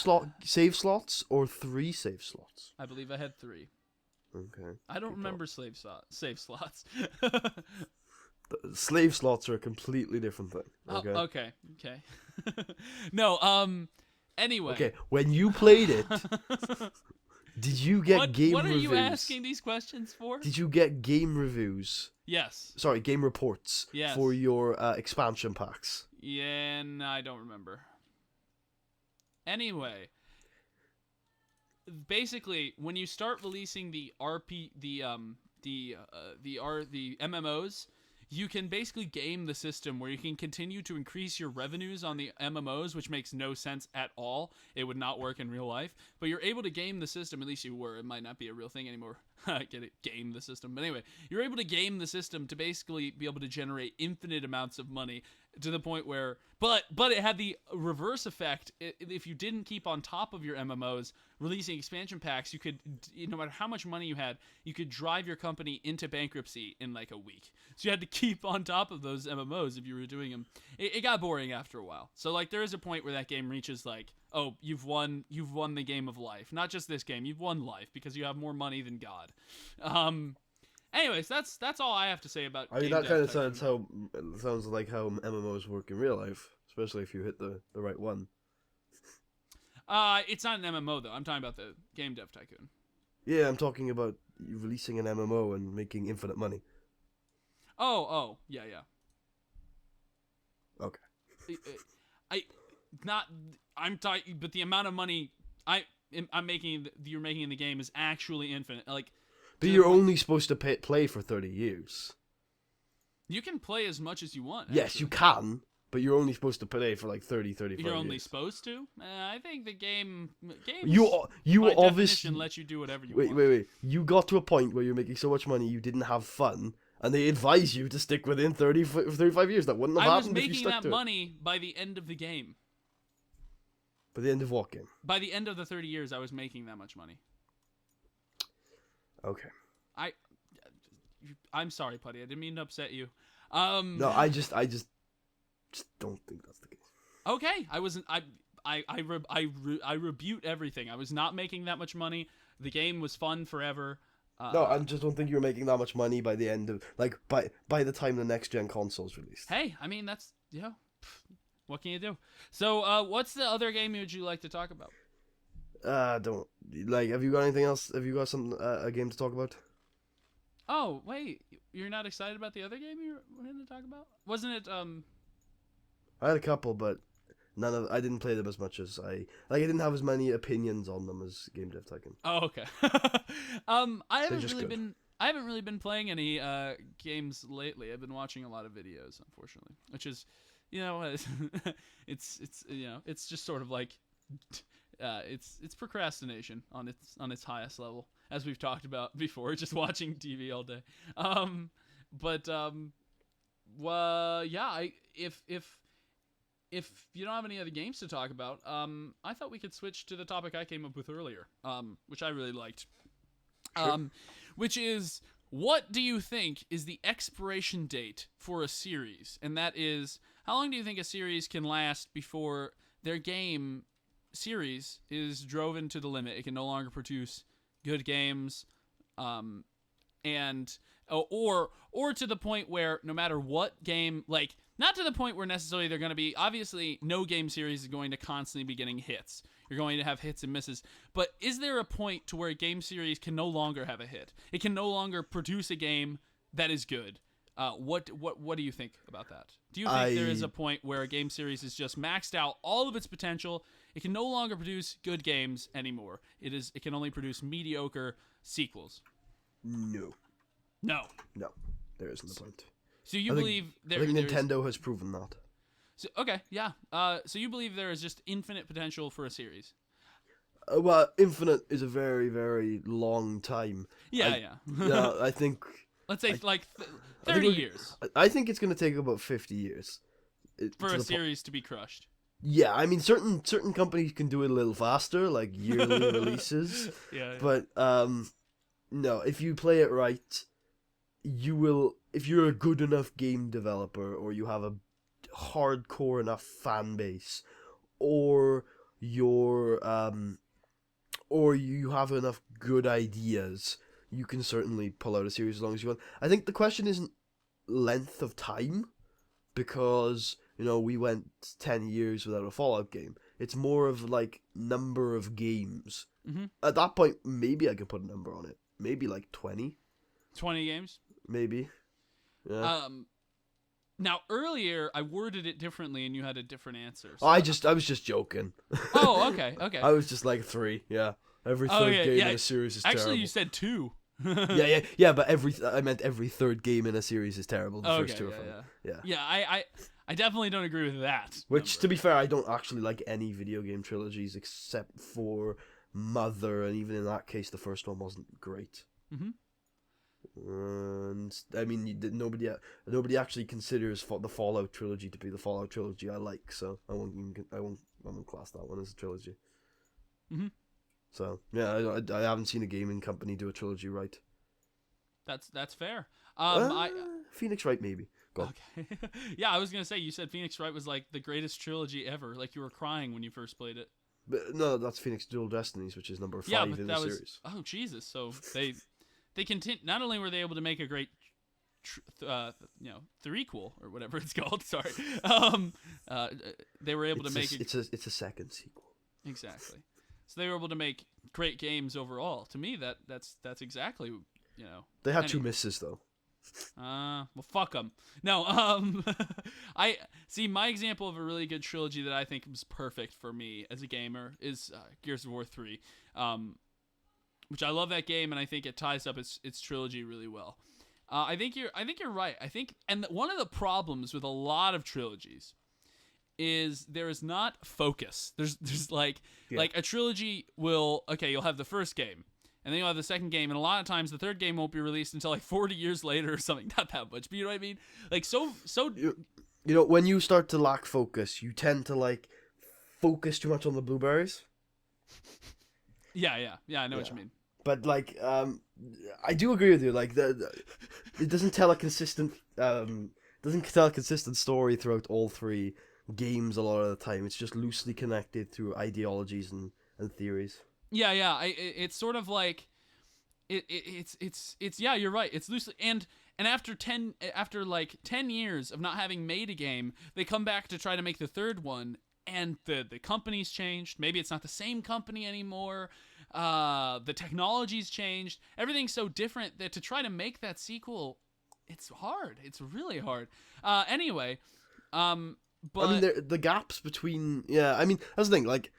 S3: save slots or 3 save slots?
S2: I believe I had 3.
S3: Okay.
S2: I don't
S3: Keep
S2: remember save slots.
S3: Slave slots are a completely different thing. Okay.
S2: Okay. No. Anyway.
S3: Okay. When you played it, did you get game
S2: What are
S3: reviews?
S2: you asking these questions for?
S3: Did you get game reviews?
S2: Yes.
S3: Sorry, game reports.
S2: Yes.
S3: For your expansion packs.
S2: Yeah, no, I don't remember. Anyway, basically, when you start releasing the MMOs, you can basically game the system where you can continue to increase your revenues on the MMOs, which makes no sense at all. It would not work in real life, but you're able to game the system. At least you were. It might not be a real thing anymore. Get it? Game the system. But anyway, you're able to game the system to basically be able to generate infinite amounts of money to the point where, but it had the reverse effect. If you didn't keep on top of your MMOs, releasing expansion packs, you could, no matter how much money you had, you could drive your company into bankruptcy in like a week. So you had to keep on top of those MMOs if you were doing them. It got boring after a while. So like there is a point where that game reaches like, oh, you've won the game of life. Not just this game, you've won life because you have more money than God. Anyways, that's all I have to say about.
S3: I mean,
S2: game
S3: that kind of
S2: dev
S3: sounds like how MMOs work in real life, especially if you hit the right one.
S2: It's not an MMO though. I'm talking about the Game Dev Tycoon.
S3: Yeah, I'm talking about you releasing an MMO and making infinite money.
S2: Oh, yeah.
S3: Okay.
S2: I'm talking, but the amount of money I'm making, you're making in the game is actually infinite. Like,
S3: But you're only supposed to play for 30 years.
S2: you can play as much as you want.
S3: Yes,
S2: actually.
S3: you can, but you're only supposed to play for like 35
S2: You're only
S3: years.
S2: supposed to. I think the game
S3: You
S2: by
S3: obviously
S2: definition lets you do whatever you want.
S3: wait. You got to a point where you're making so much money you didn't have fun, and they advise you to stick within 35 years. That wouldn't have
S2: I was
S3: happened if you
S2: making
S3: stuck
S2: that
S3: to it.
S2: money by the end of the game.
S3: By the end of what game?
S2: By the end of the 30 years, I was making that much money.
S3: Okay.
S2: I'm sorry, Putty. I didn't mean to upset you.
S3: No, I just don't think that's the case.
S2: Okay, I wasn't. I rebut everything. I was not making that much money. The game was fun forever.
S3: No, I just don't think you're making that much money by the end of by the time the next gen console's released.
S2: Hey, I mean that's what can you do? So, what's the other game would you like to talk about?
S3: Don't like. Have you got anything else? Have you got a game to talk about?
S2: Oh wait, you're not excited about the other game you wanted to talk about? Wasn't it
S3: I had a couple, but I didn't play them as much as I didn't have as many opinions on them as Game Dev Tycoon.
S2: Oh, okay. I haven't really been playing any games lately. I've been watching a lot of videos, unfortunately, which is, it's just sort of like, it's procrastination on its highest level, as we've talked about before, just watching TV all day. If you don't have any other games to talk about, I thought we could switch to the topic I came up with earlier, which I really liked.
S3: Sure.
S2: Which is, what do you think is the expiration date for a series? And that is, how long do you think a series can last before their game series is driven to the limit. It can no longer produce good games, and or to the point where no matter what game, like not to the point where necessarily they're going to be, obviously no game series is going to constantly be getting hits. You're going to have hits and misses. But is there a point to where a game series can no longer have a hit? It can no longer produce a game that is good. What do you think about that? Do you think there is a point where a game series is just maxed out all of its potential? It can no longer produce good games anymore. It can only produce mediocre sequels.
S3: No.
S2: No.
S3: No. There isn't a point.
S2: So you believe
S3: I think Nintendo has proven that.
S2: So, okay, yeah. So you believe there is just infinite potential for a series?
S3: Well, infinite is a very, very long time.
S2: Yeah.
S3: Yeah, I think.
S2: Let's say 30 years.
S3: I think it's going to take about 50 years
S2: for a series to be crushed.
S3: Yeah, I mean, certain companies can do it a little faster, like yearly releases.
S2: Yeah.
S3: But no, if you play it right, you will. If you're a good enough game developer, or you have a hardcore enough fan base, or you have enough good ideas, you can certainly pull out a series as long as you want. I think the question isn't length of time, because we went 10 years without a Fallout game. It's more of like number of games.
S2: Mm-hmm.
S3: At that point, maybe I could put a number on it. Maybe like 20.
S2: 20 games?
S3: Maybe. Yeah.
S2: Now earlier I worded it differently and you had a different answer. So
S3: I was just joking.
S2: Oh, okay.
S3: I was just like 3. Yeah. Every third game in a series is terrible.
S2: Actually, you said 2.
S3: yeah, but I meant every third game in a series is terrible. The first 2 are fun. Yeah.
S2: Yeah, I definitely don't agree with that.
S3: Which, to be fair, I don't actually like any video game trilogies except for Mother, and even in that case, the first one wasn't great.
S2: Mm-hmm.
S3: And I mean, nobody actually considers the Fallout trilogy to be the Fallout trilogy I like, so I won't class that one as a trilogy.
S2: Mm-hmm.
S3: So yeah, I haven't seen a gaming company do a trilogy right.
S2: That's fair.
S3: Phoenix Wright maybe. Go on.
S2: Okay. Yeah, I was gonna say, you said Phoenix Wright was like the greatest trilogy ever. Like you were crying when you first played it.
S3: But no, that's Phoenix Dual Destinies, which is number 5 in the series.
S2: Oh Jesus! So they continue. Not only were they able to make a great, threequel or whatever it's called. Sorry. They were able to make
S3: it's a second sequel.
S2: Exactly. So they were able to make great games overall. To me, that's exactly
S3: They had 2 misses though.
S2: Well, fuck them. No, I see. My example of a really good trilogy that I think was perfect for me as a gamer is Gears of War 3, which I love that game, and I think it ties up its trilogy really well. I think you're right. And one of the problems with a lot of trilogies is there is not focus. There's like a trilogy will you'll have the first game. And then you'll have the second game, and a lot of times the third game won't be released until like 40 years later or something. Not that much, but you know what I mean? Like so.
S3: When you start to lack focus, you tend to like focus too much on the blueberries.
S2: Yeah. I know what you mean.
S3: But like, I do agree with you. Like, it doesn't tell a consistent story throughout all 3 games a lot of the time. It's just loosely connected through ideologies and theories.
S2: Yeah. It's sort of like it's yeah. You're right. It's loosely and after 10 years of not having made a game, they come back to try to make the third one, and the company's changed. Maybe it's not the same company anymore. The technology's changed. Everything's so different that to try to make that sequel, it's hard. It's really hard. Anyway, but
S3: I mean, the gaps between I mean, that's the thing. Like,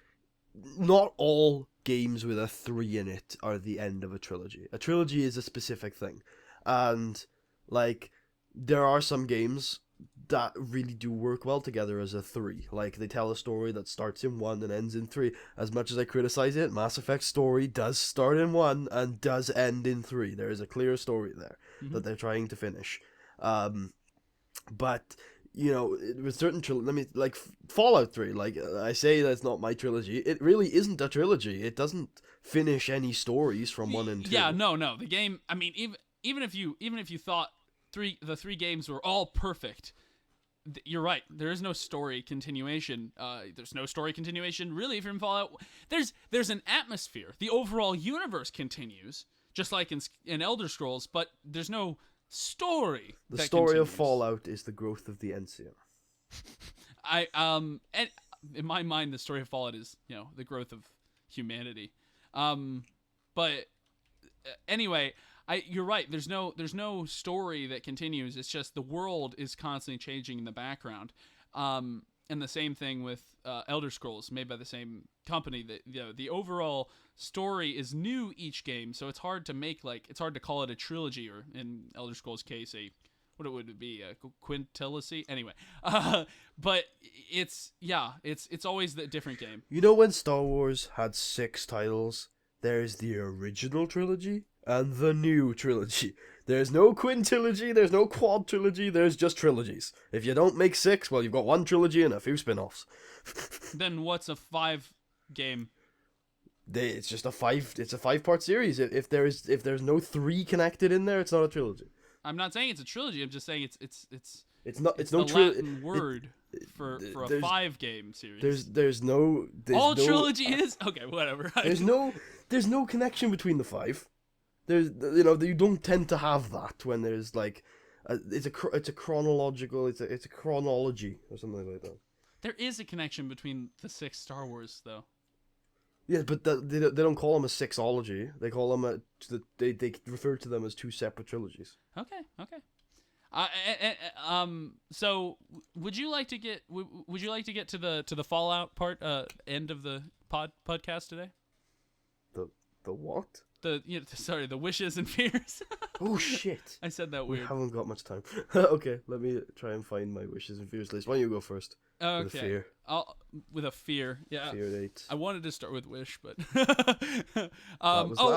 S3: not all games with a 3 in it are the end of a trilogy. A trilogy is a specific thing, and like there are some games that really do work well together as a 3. Like, they tell a story that starts in 1 and ends in 3. As much as I criticize it, Mass Effect's story does start in 1 and does end in 3. There is a clear story there that they're trying to finish. But with certain like Fallout 3, like I say that's not my trilogy. It really isn't a trilogy. It doesn't finish any stories from 1 and 2.
S2: Yeah, no. The game, I mean, even if you thought the 3 games were all perfect, you're right. There is no story continuation. There's no story continuation really from Fallout. There's an atmosphere. The overall universe continues, just like in Elder Scrolls, but there's no story.
S3: The
S2: that
S3: story of
S2: continues.
S3: Fallout is the growth of the NCR.
S2: And in my mind, the story of Fallout is, the growth of humanity. But anyway, you're right. There's no story that continues. It's just the world is constantly changing in the background. And the same thing with Elder Scrolls, made by the same company. That the overall story is new each game, so it's hard to call it a trilogy, or in Elder Scrolls' case, what would it be, a quintilogy? Anyway, but it's always a different game.
S3: You know, when Star Wars had 6 titles, there's the original trilogy and the new trilogy. There's no quintilogy, there's no quad trilogy, there's just trilogies. If you don't make 6, well, you've got 1 trilogy and a few spin-offs.
S2: Then what's a 5 game?
S3: It's just a 5-part series. If there's no 3 connected in there, it's not a trilogy.
S2: I'm not saying it's a trilogy. I'm just saying it's
S3: no
S2: Latin word for a 5-game series.
S3: There's no
S2: trilogy is okay. Whatever.
S3: There's no connection between the 5. You don't tend to have that when there's like it's a chronological it's a chronology or something like that.
S2: There is a connection between the 6 Star Wars though.
S3: Yeah, but they don't call them a sixology. They call them they refer to them as 2 separate trilogies.
S2: Okay. So would you like to get to the Fallout part end of the podcast today?
S3: The what?
S2: The wishes and fears.
S3: Oh shit!
S2: I said that
S3: we
S2: weird.
S3: haven't got much time. Okay, let me try and find my wishes and fears list. Why don't you go first?
S2: Okay.
S3: With a fear.
S2: With a fear. Yeah.
S3: Fear 8.
S2: I wanted to start with wish, but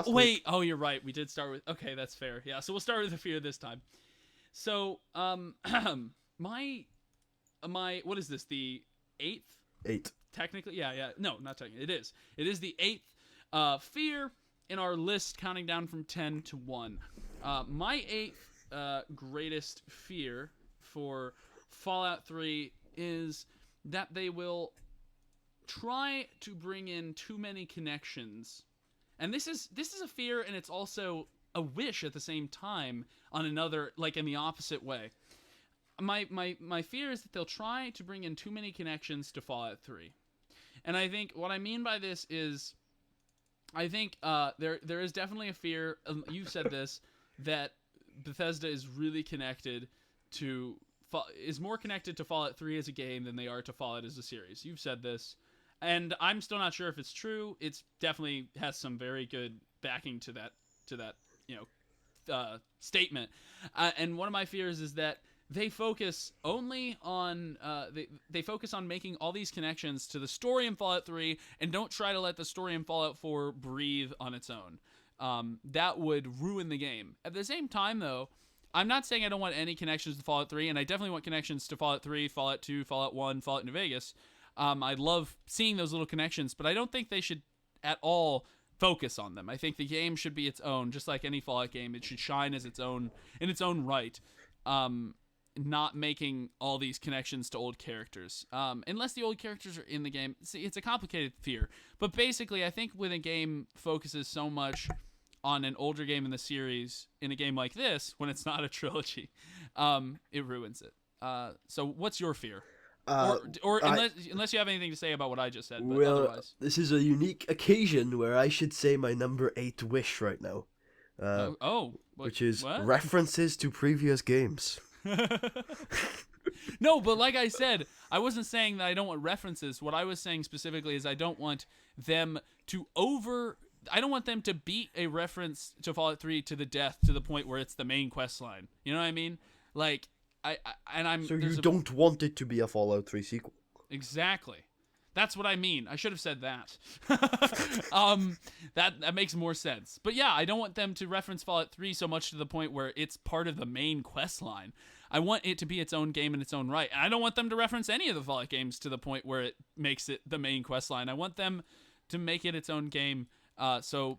S3: week.
S2: Oh, you're right. We did start with. Okay, that's fair. Yeah. So we'll start with the fear this time. So my what is this? The 8th?
S3: 8.
S2: Technically, yeah. No, not technically. It is. It is the 8th fear in our list, counting down from 10 to 1. My 8th greatest fear for Fallout 3 is that they will try to bring in too many connections. And this is a fear, and it's also a wish at the same time on another, like in the opposite way. My fear is that they'll try to bring in too many connections to Fallout 3. And I think what I mean by this is, I think there is definitely a fear, you said this, that Bethesda is really connected to, is more connected to Fallout 3 as a game than they are to Fallout as a series. You've said this, and I'm still not sure if it's true. It's definitely has some very good backing to that statement. And one of my fears is that they focus only on they focus on making all these connections to the story in Fallout 3 and don't try to let the story in Fallout 4 breathe on its own. That would ruin the game. At the same time, though, I'm not saying I don't want any connections to Fallout 3, and I definitely want connections to Fallout 3, Fallout 2, Fallout 1, Fallout New Vegas. I love seeing those little connections, but I don't think they should at all focus on them. I think the game should be its own, just like any Fallout game. It should shine as its own in its own right. Not making all these connections to old characters. Unless the old characters are in the game. See, it's a complicated fear. But basically, I think when a game focuses so much on an older game in the series, in a game like this, when it's not a trilogy, it ruins it. So what's your fear? Unless you have anything to say about what I just said. But otherwise.
S3: This is a unique occasion where I should say my number 8 wish right now. Which is references to previous games.
S2: No, but like I said, I wasn't saying that I don't want references. What I was saying specifically is I don't want them to beat a reference to Fallout 3 to the death to the point where it's the main quest line. You know what I mean? Like, So
S3: you don't want it to be a Fallout 3 sequel?
S2: Exactly. That's what I mean. I should have said that. That makes more sense. But yeah, I don't want them to reference Fallout 3 so much to the point where it's part of the main quest line. I want it to be its own game in its own right. And I don't want them to reference any of the Fallout games to the point where it makes it the main quest line. I want them to make it its own game So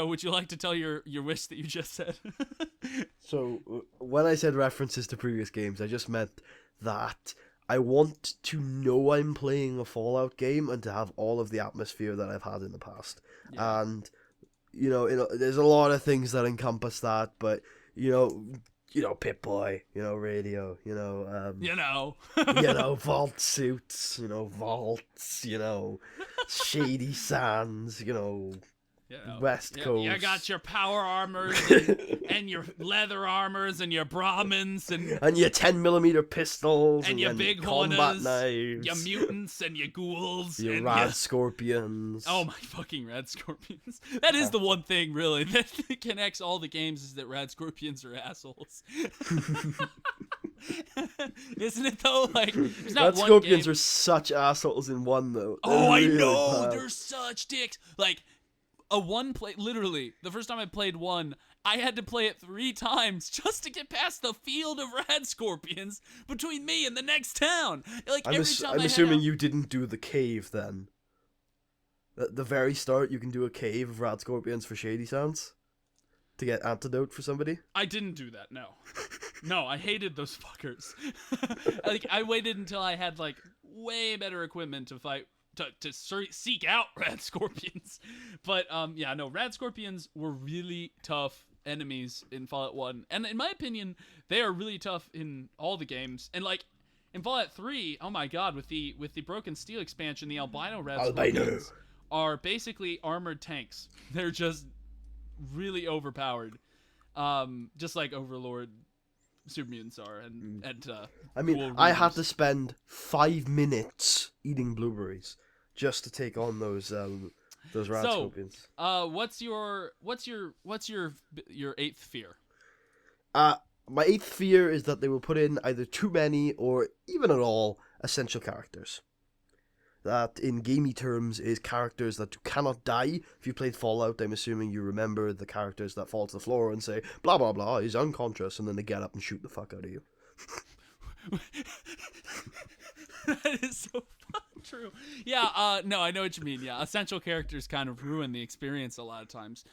S2: would you like to tell your wish that you just said?
S3: So, when I said references to previous games, I just meant that I want to know I'm playing a Fallout game and to have all of the atmosphere that I've had in the past.
S2: Yeah.
S3: And, there's a lot of things that encompass that, but, Pip-Boy, radio, vault suits, vaults, shady sands, West Coast.
S2: You got your power armors and your leather armors and your Brahmins and
S3: your 10mm pistols
S2: and your big
S3: combat
S2: horners,
S3: knives,
S2: your mutants and your ghouls,
S3: your
S2: and
S3: rad scorpions.
S2: Oh my fucking rad scorpions! That is the one thing really that connects all the games is that rad scorpions are assholes. Isn't it though? Like, there's not
S3: Rad
S2: one
S3: scorpions
S2: game...
S3: are such assholes in one though.
S2: Oh, I
S3: really
S2: know,
S3: bad.
S2: they're such dicks. Like. Literally, the first time I played one, I had to play it 3 times just to get past the field of rad scorpions between me and the next town. Like,
S3: I'm assuming you didn't do the cave then. At the very start, you can do a cave of rad scorpions for shady sounds to get antidote for somebody.
S2: I didn't do that, no. No, I hated those fuckers. Like, I waited until I had, like, way better equipment to fight. To seek out rad scorpions. But rad scorpions were really tough enemies in Fallout 1, and in my opinion they are really tough in all the games. And like in Fallout 3, oh my god, with the Broken Steel expansion, the albino rad scorpions are basically armored tanks. They're just really overpowered, just like Overlord super mutants are.
S3: I had to spend 5 minutes eating blueberries just to take on those rad scorpions.
S2: What's your 8th fear?
S3: My 8th fear is that they will put in either too many or even at all essential characters. That, in gamey terms, is characters that cannot die. If you played Fallout, I'm assuming you remember the characters that fall to the floor and say, blah blah blah, he's unconscious, and then they get up and shoot the fuck out of you.
S2: That is so fucking true. Yeah, no, I know what you mean. Yeah, essential characters kind of ruin the experience a lot of times.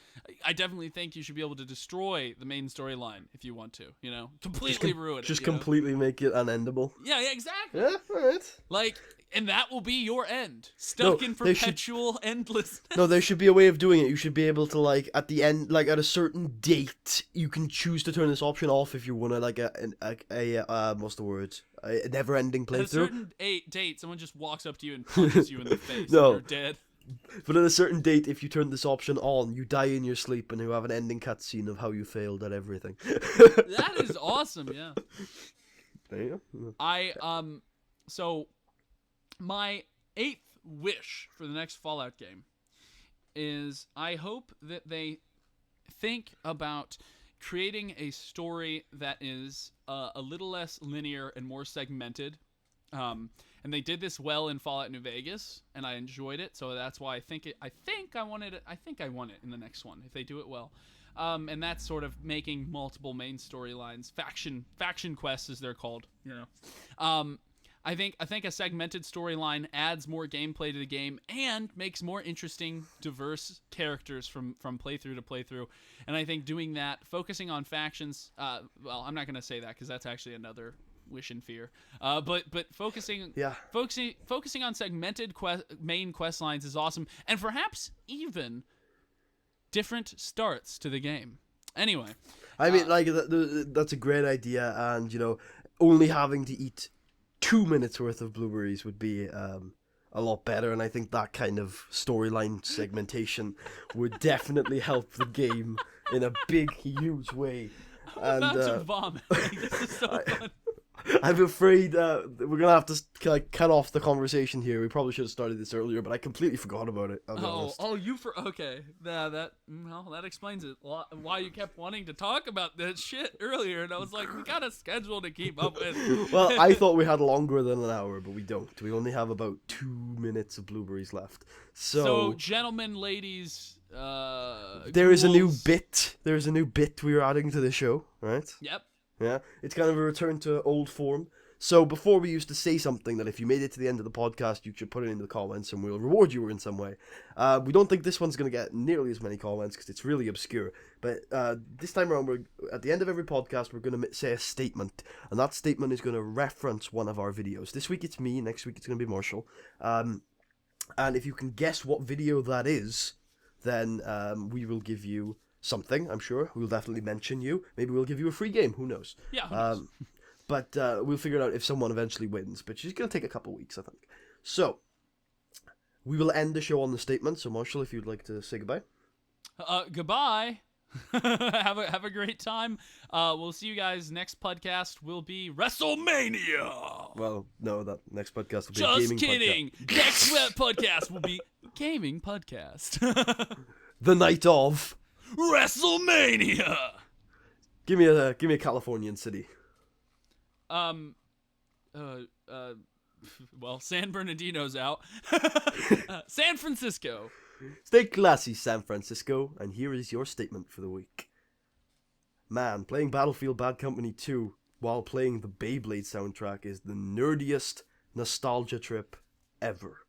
S2: I definitely think you should be able to destroy the main storyline if you want to, completely ruin it.
S3: Just completely make it unendable.
S2: Yeah, exactly.
S3: Yeah, alright.
S2: Like, and that will be your end. Stuck in perpetual endlessness.
S3: No, there should be a way of doing it. You should be able to, like, at the end, like, at a certain date, you can choose to turn this option off if you want to, like, what's the word? A never-ending playthrough.
S2: At a certain date, someone just walks up to you and punches you in the face.
S3: No.
S2: And you're dead.
S3: But at a certain date, if you turn this option on, you die in your sleep and you have an ending cutscene of how you failed at everything.
S2: That is awesome, yeah.
S3: Yeah.
S2: So my 8th wish for the next Fallout game is I hope that they think about creating a story that is a little less linear and more segmented. And they did this well in Fallout New Vegas, and I enjoyed it. So that's why I think I want it in the next one if they do it well. And that's sort of making multiple main storylines, faction quests as they're called. I think a segmented storyline adds more gameplay to the game and makes more interesting, diverse characters from playthrough to playthrough. And I think doing that, focusing on factions. Well, I'm not going to say that because that's actually another wish and fear. But focusing on segmented main quest lines is awesome, and perhaps even different starts to the game. Anyway,
S3: I mean, that's a great idea, and only having to eat 2 minutes worth of blueberries would be a lot better, and I think that kind of storyline segmentation would definitely help the game in a big, huge way.
S2: I'm about to vomit. This is so fun.
S3: I'm afraid we're gonna have to cut off the conversation here. We probably should have started this earlier, but I completely forgot about it. I'll be honest.
S2: Okay. That explains it. Why you kept wanting to talk about this shit earlier, and I was like, we got a schedule to keep up with.
S3: Well, I thought we had longer than an hour, but we don't. We only have about 2 minutes of blueberries left. So
S2: gentlemen, ladies,
S3: there is a new bit. There is a new bit we are adding to the show, right?
S2: Yep.
S3: Yeah, it's kind of a return to old form. So before we used to say something that if you made it to the end of the podcast, you should put it in the comments and we'll reward you in some way. We don't think this one's going to get nearly as many comments because it's really obscure. But this time around, at the end of every podcast, we're going to say a statement. And that statement is going to reference one of our videos. This week it's me, next week it's going to be Marshall. And if you can guess what video that is, then we will give you something, I'm sure. We'll definitely mention you. Maybe we'll give you a free game, who knows.
S2: Yeah, who knows?
S3: But we'll figure it out if someone eventually wins. But she's going to take a couple weeks, I think. So, we will end the show on the statement. So, Marshall, if you'd like to say goodbye.
S2: Goodbye. have a great time. We'll see you guys. Next podcast will be WrestleMania.
S3: Well, no, that next podcast will be
S2: Just
S3: a gaming
S2: kidding.
S3: podcast.
S2: Next podcast will be gaming podcast.
S3: The night of
S2: WrestleMania.
S3: Give me a Californian city.
S2: Well, San Bernardino's out. San Francisco.
S3: Stay classy, San Francisco, and here is your statement for the week. Man, playing Battlefield Bad Company 2 while playing the Beyblade soundtrack is the nerdiest nostalgia trip ever.